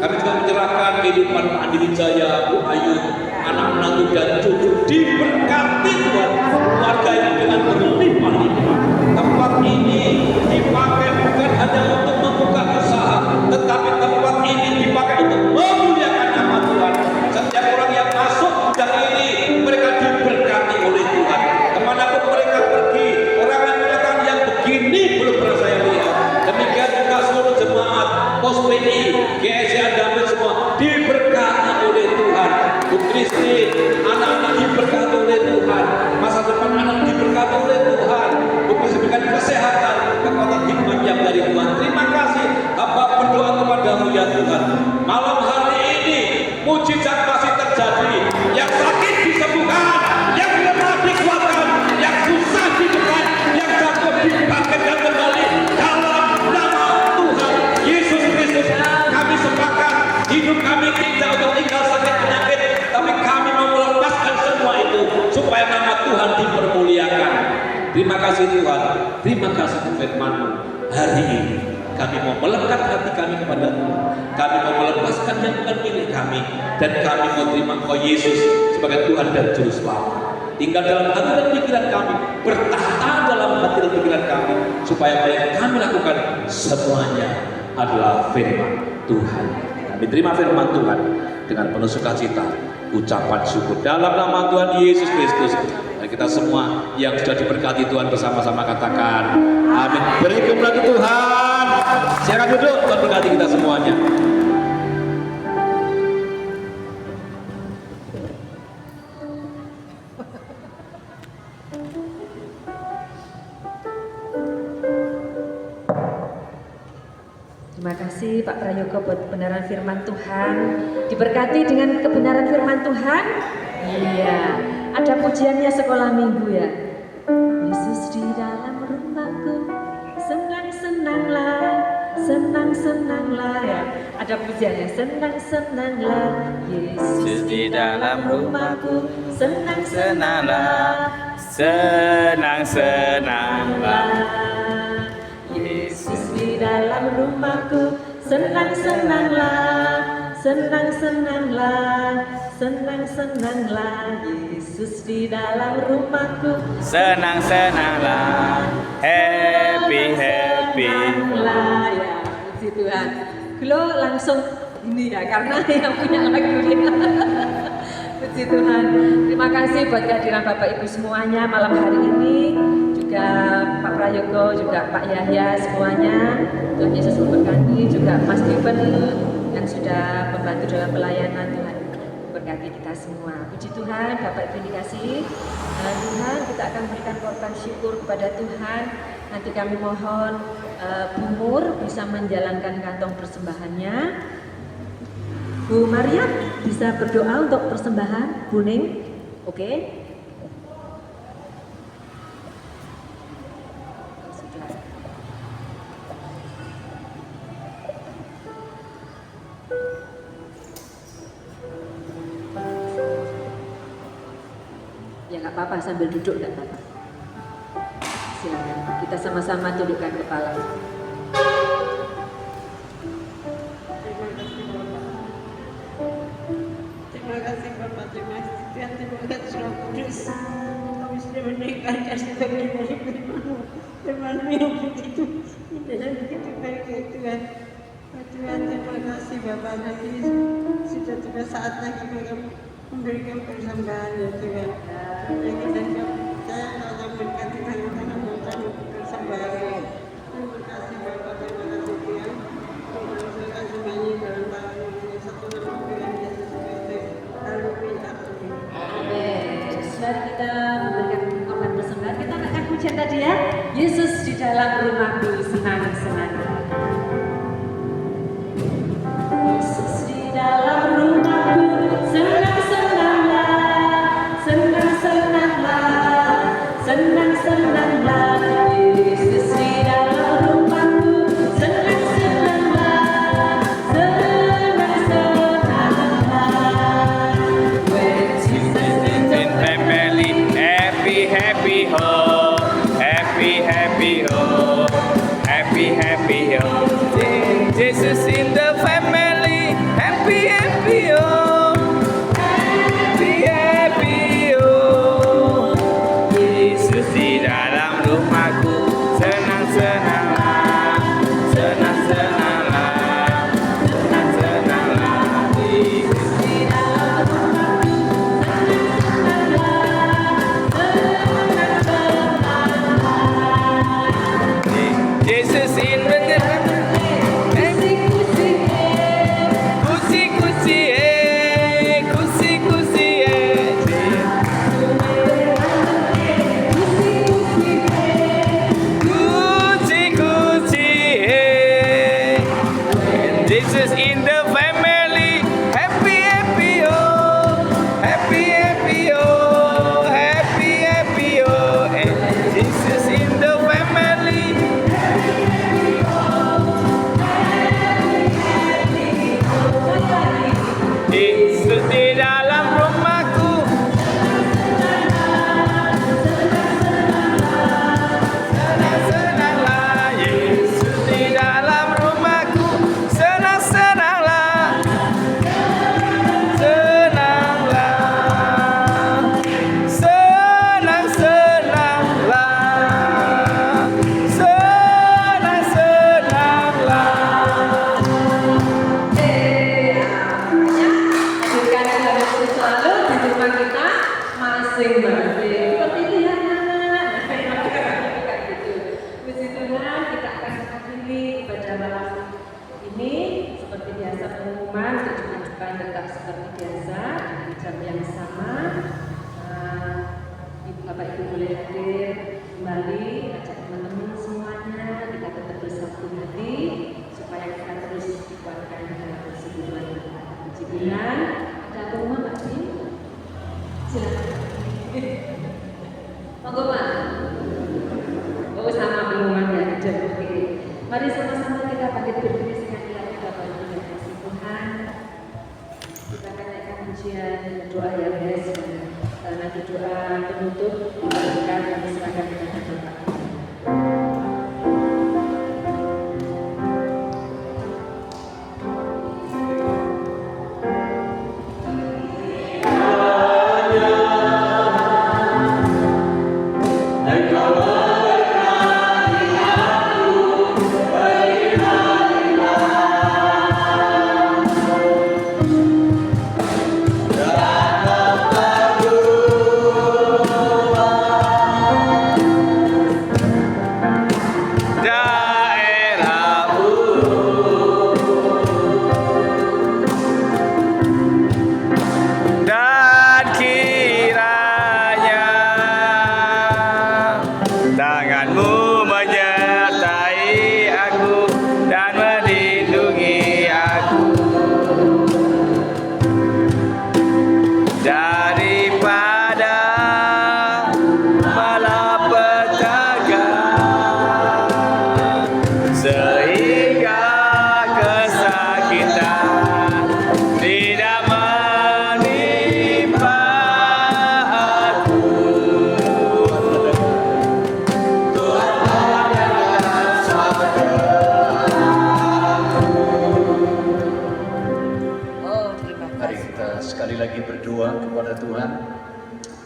Kami juga menyerahkan kehidupan Pak Andi Wijaya, Bu Ayu, anak menantu dan cucu, diberkati Tuhan, keluarga ini dengan berlimpah-limpah. Tempat ini dipakai bukan hanya untuk membuka usaha, tetapi tempat ini dipakai untuk memuliakan nama Tuhan. Setiap orang yang masuk bidang ini, mereka diberkati oleh Tuhan. Kemanapun mereka pergi, orang yang mengatakan yang begini belum pernah saya lihat. Demikian juga seluruh jemaat, Pos PI, GSC Damai semua diberkati oleh Tuhan. Bu Kristi, anak-anak diberkati oleh Tuhan. Masa depan anak diberkati oleh Tuhan. Bu Kristi berikan kesehatan, kekuatan hikmat yang dari Tuhan. Terima kasih, hamba berdoa kepada-Mu ya Tuhan. Malam hari ini mujizat masih terjadi. Yang sakit disembuhkan, yang lemah dikuatkan, yang susah ditekan, yang jatuh dibangkitkan kembali dalam nama Tuhan Yesus Kristus. Kami sepakat hidup kami tidak untuk tinggal sakit penyakit, tapi kami mau melepaskan semua itu supaya nama Tuhan dipermuliakan. Terima kasih Tuhan, terima kasih untuk firman-Mu. Hari ini kami mau melekat hati kami kepada Tuhan. Kami mau melepaskan yang bukan milik kami, dan kami mau terima Engkau Yesus sebagai Tuhan dan Juru Selamat. Tinggal dalam hati dan pikiran kami, bertahta dalam hati dan pikiran kami, supaya apa yang kami lakukan semuanya adalah firman Tuhan. Kami terima firman Tuhan dengan penuh sukacita, ucapan syukur dalam nama Tuhan Yesus Kristus. Dan kita semua yang sudah diberkati Tuhan bersama-sama katakan amin. Beri kemuliaan Tuhan. Silakan duduk, Tuhan berkati kita semuanya. Terima kasih Pak Prayogo buat kebenaran firman Tuhan. Diberkati dengan kebenaran firman Tuhan. Iya, ada pujiannya sekolah minggu ya. Yesus di dalam rumahku, senang-senanglah, senang-senanglah ya. Ada pujiannya, senang-senanglah. Yesus di dalam rumahku, senang-senanglah, senang-senanglah. Yesus di dalam rumahku, senang-senanglah, senang-senanglah, senang-senanglah, Yesus di dalam rumahku. Senang-senanglah, happy. Senang-senanglah, ya puji Tuhan. Lo langsung ini ya, karena yang punya lagu dia. Puji Tuhan. Terima kasih buat kehadiran Bapak Ibu semuanya malam hari ini, juga Pak Prayogo, juga Pak Yahya semuanya. Tuhan Yesus memberkati, juga Mas Steven yang sudah membantu dalam pelayanan. Tuhan memberkati kita semua. Puji Tuhan, Bapak Ibu dikasihi Tuhan, kita akan berikan korban syukur kepada Tuhan. Nanti kami mohon Bu Mur bisa menjalankan kantong persembahannya. Bu Maria bisa berdoa untuk persembahan, Bu Ning, oke? Sudah. Ya nggak apa-apa, sambil duduk nggak apa-apa. Silakan, kita sama-sama tundukkan kepala. Terima kasih Bapak, terima kasih Tuhan, terima kasih Roh Kudus. Kami sudah mendengarkan sebagian dari firman-Mu yang begitu indah dan begitu baik ya Tuhan. Oh, Tuhan, terima kasih Bapak, nanti sudah tiba saatnya kami akan memberikan persembahan ya Tuhan. Lagi dan kami percaya Allah berkati tangan-tangan dan kami persembahan. Terima kasih Bapak, terima kasih Tuhan. Terima kasih semuanya dalam tangan yang satu nama Tuhan Yesus Kristus. Haleluya. Amin. Mari kita memberikan korban persembahan. Kita akan pujian tadi ya. Yesus di dalam rumahku, senang-senang. Yesus di dalam rumahku, senang-senanglah, senang-senanglah, senang-senanglah. Yesus di dalam rumahku, senang-senanglah, senang-senanglah. When Jesus In family, happy home, happy home, happy home. Jesus in the family, happy home, happy home. Yesus di dalam rumahku, senang-senanglah, senang-senanglah, senang-senanglah. Yesus di dalam rumahku, Jesus in the Jesus in the family, happy oh, happy oh, happy oh, and Jesus in the family. Yesus di dalam rumahku, senang-senanglah. Yesus di dalam rumahku, senang-senanglah, senanglah, senang-senanglah, senang-senanglah. Hadirkan Tuhan Yesus selalu di rumah kita masing-masing. Seperti itu ya anak-anak. Kayak gitu. Puji Tuhan, kita akan mengakhiri ibadah malam ini seperti biasa. Pengumuman untuk Jumat tetap seperti biasa di jam yang sama. Bapak Ibu boleh hadir kembali, ajak teman-teman semuanya, kita tetap bersatu hati supaya kita terus dikuatkan dalam persekutuan kita. Puji Tuhan. Ada pengumuman Pak Ji? Silakan. Monggo Pak. Oh sama pengumuman ya, aja oke. Mari sama-sama kita bangkit berdiri sekali lagi Bapak Ibu yang kasih Tuhan. Kita akan naikkan pujian doa yang biasa. Nanti doa penutup dilakukan kami serahkan kepada Bapak.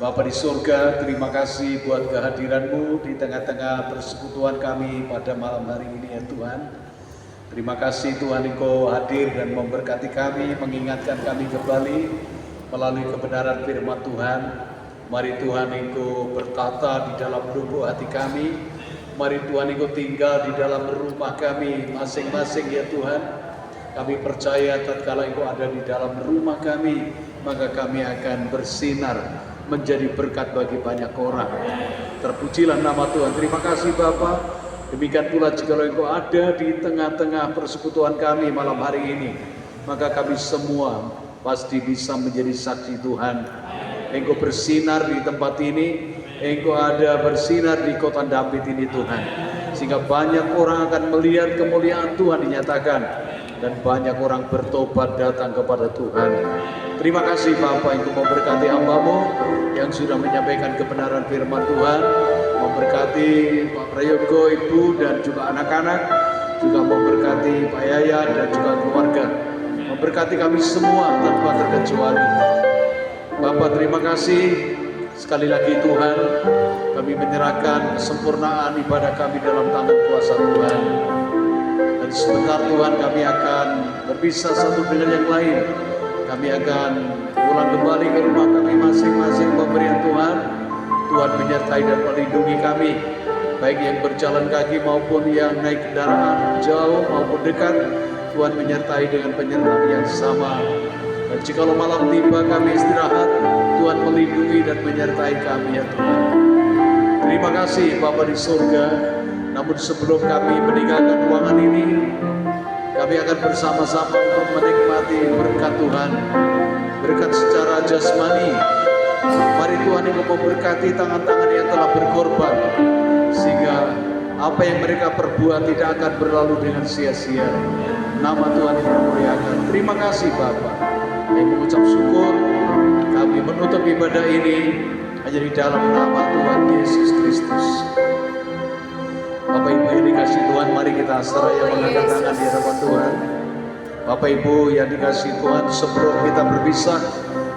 Bapa di surga, terima kasih buat kehadiran-Mu di tengah-tengah persekutuan kami pada malam hari ini ya Tuhan. Terima kasih Tuhan Engkau hadir dan memberkati kami, mengingatkan kami kembali melalui kebenaran firman Tuhan. Mari Tuhan Engkau bertata di dalam lubuk hati kami. Mari Tuhan Engkau tinggal di dalam rumah kami masing-masing ya Tuhan. Kami percaya tatkala Engkau ada di dalam rumah kami, maka kami akan bersinar menjadi berkat bagi banyak orang. Terpujilah nama Tuhan. Terima kasih Bapa. Demikian pula jika Engkau ada di tengah-tengah persekutuan kami malam hari ini, maka kami semua pasti bisa menjadi saksi Tuhan. Engkau bersinar di tempat ini, Engkau ada bersinar di kota David ini Tuhan, sehingga banyak orang akan melihat kemuliaan Tuhan dinyatakan dan banyak orang bertobat datang kepada Tuhan. Terima kasih Bapa, Engkau memberkati hamba-Mu yang sudah menyampaikan kebenaran firman Tuhan, memberkati Pak Prayogo, Ibu dan juga anak-anak, juga memberkati Pak Yaya dan juga keluarga, memberkati kami semua tanpa terkecuali. Bapak terima kasih sekali lagi Tuhan, kami menyerahkan kesempurnaan ibadah kami dalam tangan kuasa Tuhan. Dan sebentar Tuhan kami akan berpisah satu dengan yang lain. Kami akan pulang kembali ke rumah kami masing-masing pemberian Tuhan. Tuhan menyertai dan melindungi kami, baik yang berjalan kaki maupun yang naik kendaraan jauh maupun dekat. Tuhan menyertai dengan penyertaan yang sama. Dan jikalau malam tiba kami istirahat, Tuhan melindungi dan menyertai kami ya Tuhan. Terima kasih Bapa di surga. Namun sebelum kami meninggalkan ruangan ini, kami akan bersama-sama untuk menikmati berkat Tuhan, berkat secara jasmani. Mari Tuhan yang memberkati tangan-tangan yang telah berkorban, sehingga apa yang mereka perbuat tidak akan berlalu dengan sia-sia. Nama Tuhan dimuliakan. Terima kasih Bapa. Kami mengucap syukur, kami menutup ibadah ini hanya di dalam nama Tuhan Yesus Kristus. Bapak Ibu yang dikasih Tuhan, mari kita seraya mengangkat tangan di hadapan Tuhan. Bapak Ibu yang dikasih Tuhan, sebelum kita berpisah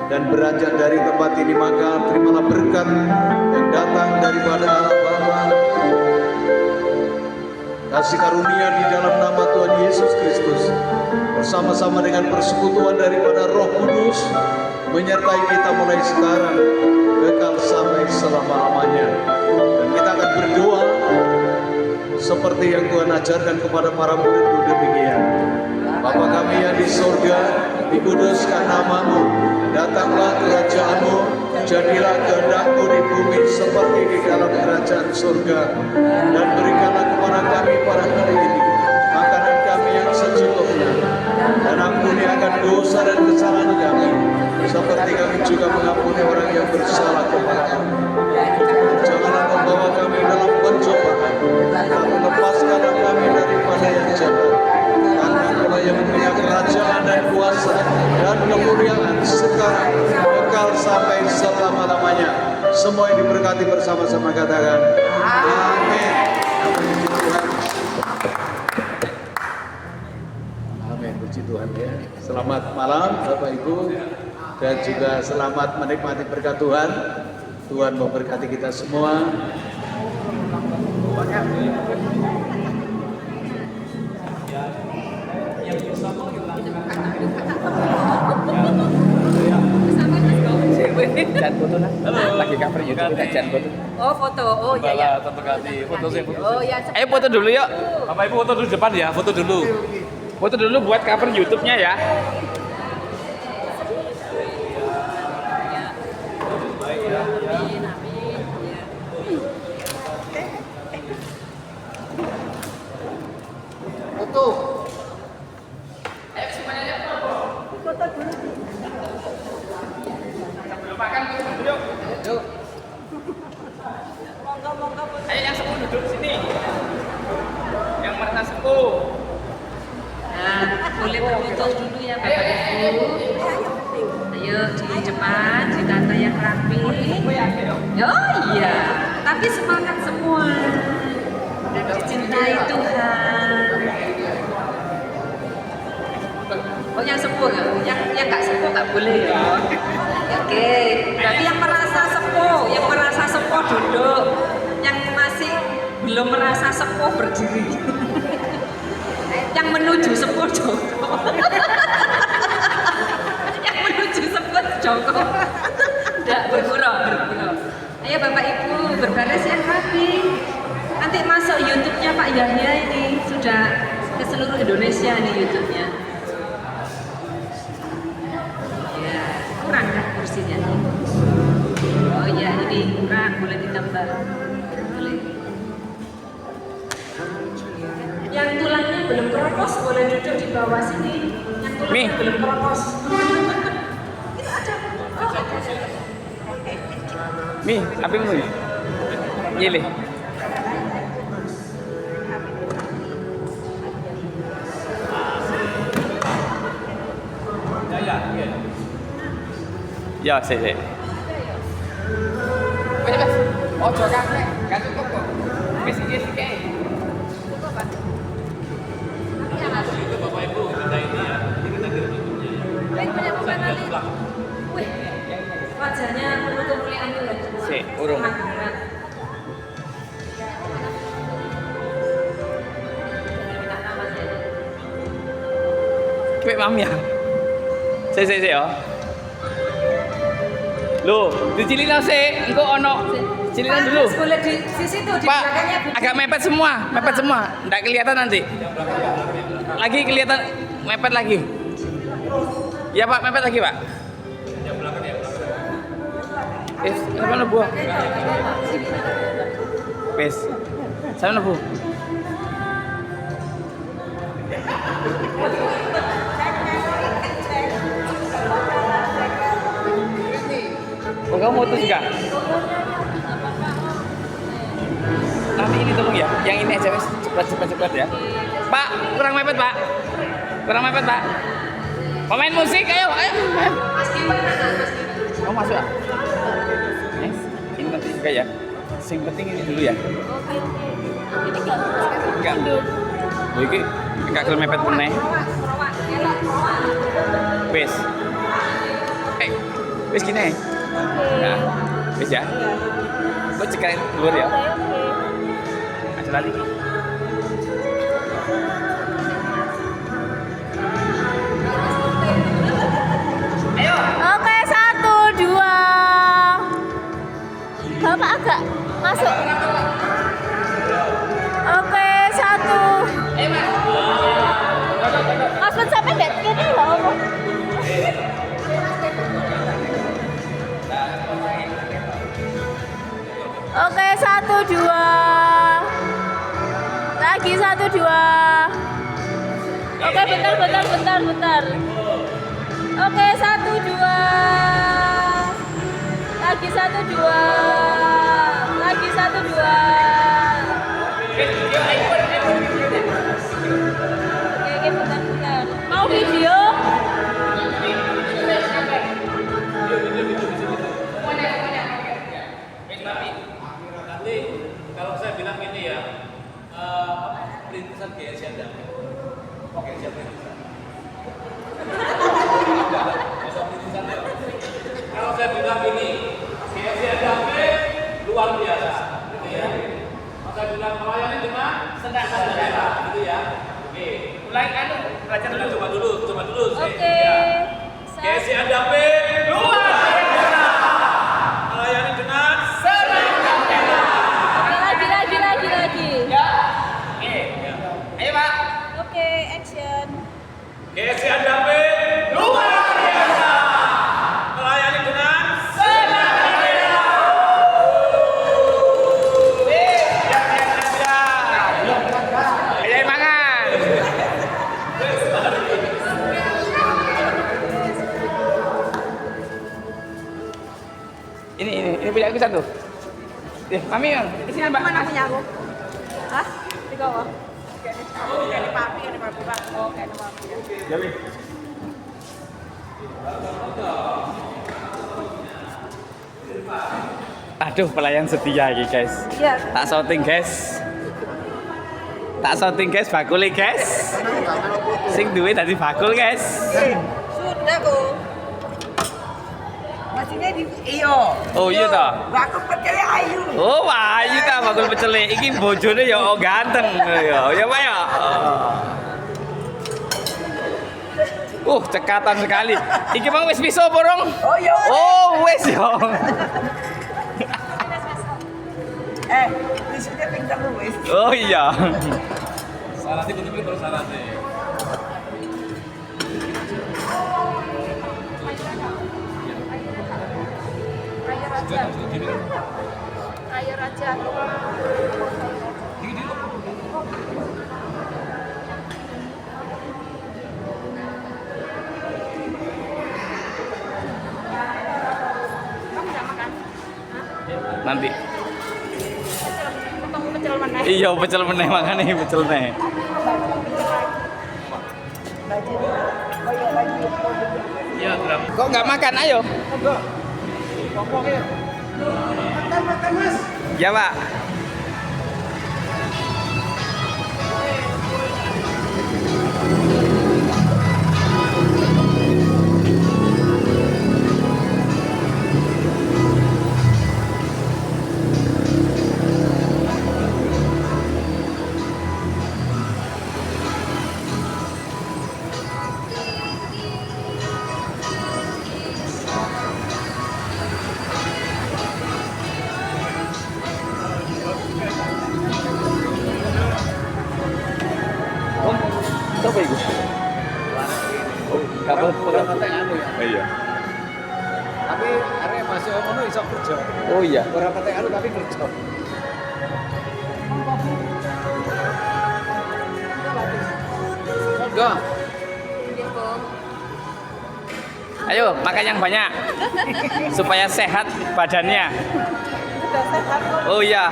dan beranjak dari tempat ini, maka terimalah berkat yang datang daripada Allah Bapa, kasih karunia di dalam nama Tuhan Yesus Kristus, bersama-sama dengan persekutuan daripada Roh Kudus, menyertai kita mulai sekarang, kekal sampai selama-lamanya. Dan kita akan berdoa seperti yang Tuhan ajarkan kepada para murid-Mu demikian. Bapa kami yang di surga, dikuduskan nama-Mu, datanglah kerajaan-Mu, jadilah kehendak-Mu di bumi seperti di dalam kerajaan surga. Dan berikanlah kepada kami pada hari ini makanan kami yang secukupnya, dan ampuni akan dosa dan kesalahan kami, seperti kami juga mengampuni orang yang bersalah kepada kami. Janganlah membawa kami dalam pencobaan, tapi lepaskanlah kami daripada yang jahat. Karena Engkau yang punya kerajaan dan kuasa dan kemuliaan sekarang kekal sampai selama-lamanya. Semua yang diberkati bersama-sama katakan amin. Amin, puji Tuhan ya. Selamat malam Bapak Ibu, dan juga selamat menikmati berkat Tuhan. Tuhan memberkati kita semua. Jangan foto lah. Lagi cover YouTube kita jangan foto. Oh foto, oh iya ya. Oh ya. Ayo foto dulu yuk. Bapak Ibu foto dulu depan ya, foto dulu. Foto dulu buat cover YouTube-nya ya. Foto. Ayo semuanya lihat foto. Foto dulu. Sebelum makan foto dulu. Yuk. Monggo foto. Ayo yang sepuh duduk sini. Yang merasa sepuh. Nah, boleh berfoto dulu ya Bapak Ibu. Ayo di depan, ditata yang rapi. Oh iya, tapi semangat semua. Dan dicintai Tuhan. Oh yang sepuh nggak? Yang nggak sepuh nggak boleh ya? Oke, berarti yang merasa sepuh belum merasa sepuh berdiri. Yang menuju sepuh Joko. Yang menuju sepuh Joko. Tidak bergurau. Ayo Bapak Ibu berbaris yang rapi. Nanti masuk YouTube-nya Pak Yahya ini sudah ke seluruh Indonesia nih YouTube-nya. Ya, kurang kan kursinya? Oh ya, ini kurang, boleh ditambah. Boleh. Yang tulangnya belum keropos boleh duduk di bawah sini. Yang tulangnya belum keropos. Itu ada. Oh, ada. Mi, apa mu? Yele. Ya, saya. Oh, coba kan cukup kok. Sikit. Itu Bapak Ibu kita ini ya. Jadi kita kirim YouTube-nya. Wih, wajahnya penuh kemuliaan Tuhan. Si, urung. Kue mami ya. Saya ya. Loh, dicilinan sih, engko ono cilinan dulu. Boleh di situ di Pak, belakangnya. agak mepet semua. Nggak kelihatan nanti. Lagi kelihatan mepet lagi. Ya Pak, mepet lagi Pak. Mana Bu? Pes. Sana Bu. Oh, kamu mau tuh juga? Nanti ini tolong ya, yang ini aja cepat ya. Pak, kurang mepet Pak. Pemain musik, ayo. Kamu masuk ya? Ini nanti juga ya. Yang penting ini dulu ya. Enggak. Oh, ini enggak kelem mepet meneh. Wes. Wes gini. Nah, wes ya. Buat cekain keluar ya. Maju lagi. Ayo. Oke, 1, 2. Bapak agak masuk. Oke, 1. Mas Pun sampai enggak kene lho apa? Oke, 1, 2. Lagi 1, 2. Oke, bentar. Oke, 1, 2. Lagi 1, 2. Lagi 1, 2. Oke, bentar. Mau video? Nanti kalau saya bilang ini ya, perintisan GSI Anda. Oke, siap perintisan. Kalau saya bilang ini, GSI Anda luar biasa, gitu ya. Maka bilang melayani dengan senang-senang, gitu ya. Oke, Mulai belajar dulu. coba dulu. Oke. GSI Anda luar biasa. Melayani dengan Lagi. Ya. Oke. Ayo Pak. Oke, action. GSI Anda luar biasa. Melayani dengan Ayo mangan. Ini punya aku satu. Mami yang di sini Mbak. Mana punya aku? Hah? Di bawah. Kayak papi, Pak. Oh, kayak papi. Jadi. Aduh, pelayan setia lagi guys. Iya. Tak shouting guys, bakule guys. Sing duwe tadi bakul guys. Sudah, Bu. Masih aslinya di iyo. Oh iya ta. Aku percaya ayu. Oh ayu ta bakul pecele. Iki bojone ya ganteng ya Pak ya. Cekatan sekali. Iki Bang wis bisa apa rong? Oh iya. Oh wis ya. Disini tinggal wis. Oh iya. Syaratnya betul-betul terus syaratnya. Ayo Raja. Kamu nggak makan? Nanti. Ketemu pecel mana? Iya pecel meneh makane pecel meneh. Iya, Dram. Kok nggak makan? Ayo. Makan Mas. Ya Pak. Siapa itu? Kapan anu ya. Iya. Tapi arek masih ngono iso kerja. Oh iya. Ora patek anu tapi kerja. Enggak. Ayo makan yang banyak supaya sehat badannya. Udah sehat kok. Oh iya.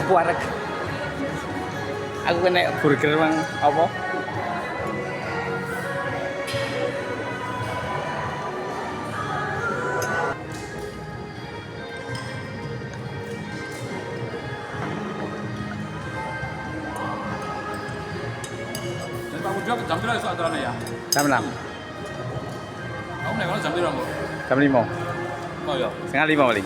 Aku arek. Aku kena burger mang apa? Dan Pak Budi jam berapa esok aturannya ya? Jam 6. Kamu nek jam berapa, Bu? Jam 5. Oh iya. Setengah 5 paling.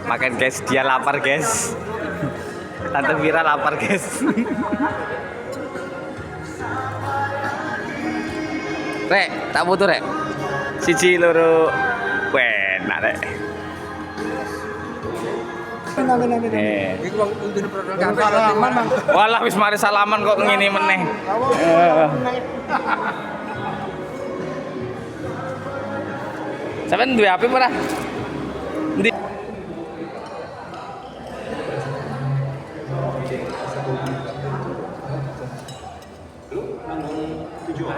Makan guys, dia lapar guys. Tante Vira lapar guys. Rek, tak butuh rek. Siji loro. Enak rek. Walah wis mari salaman kok ngene meneh. Sampeyan duwe HP ora? Ndi? Tujuh.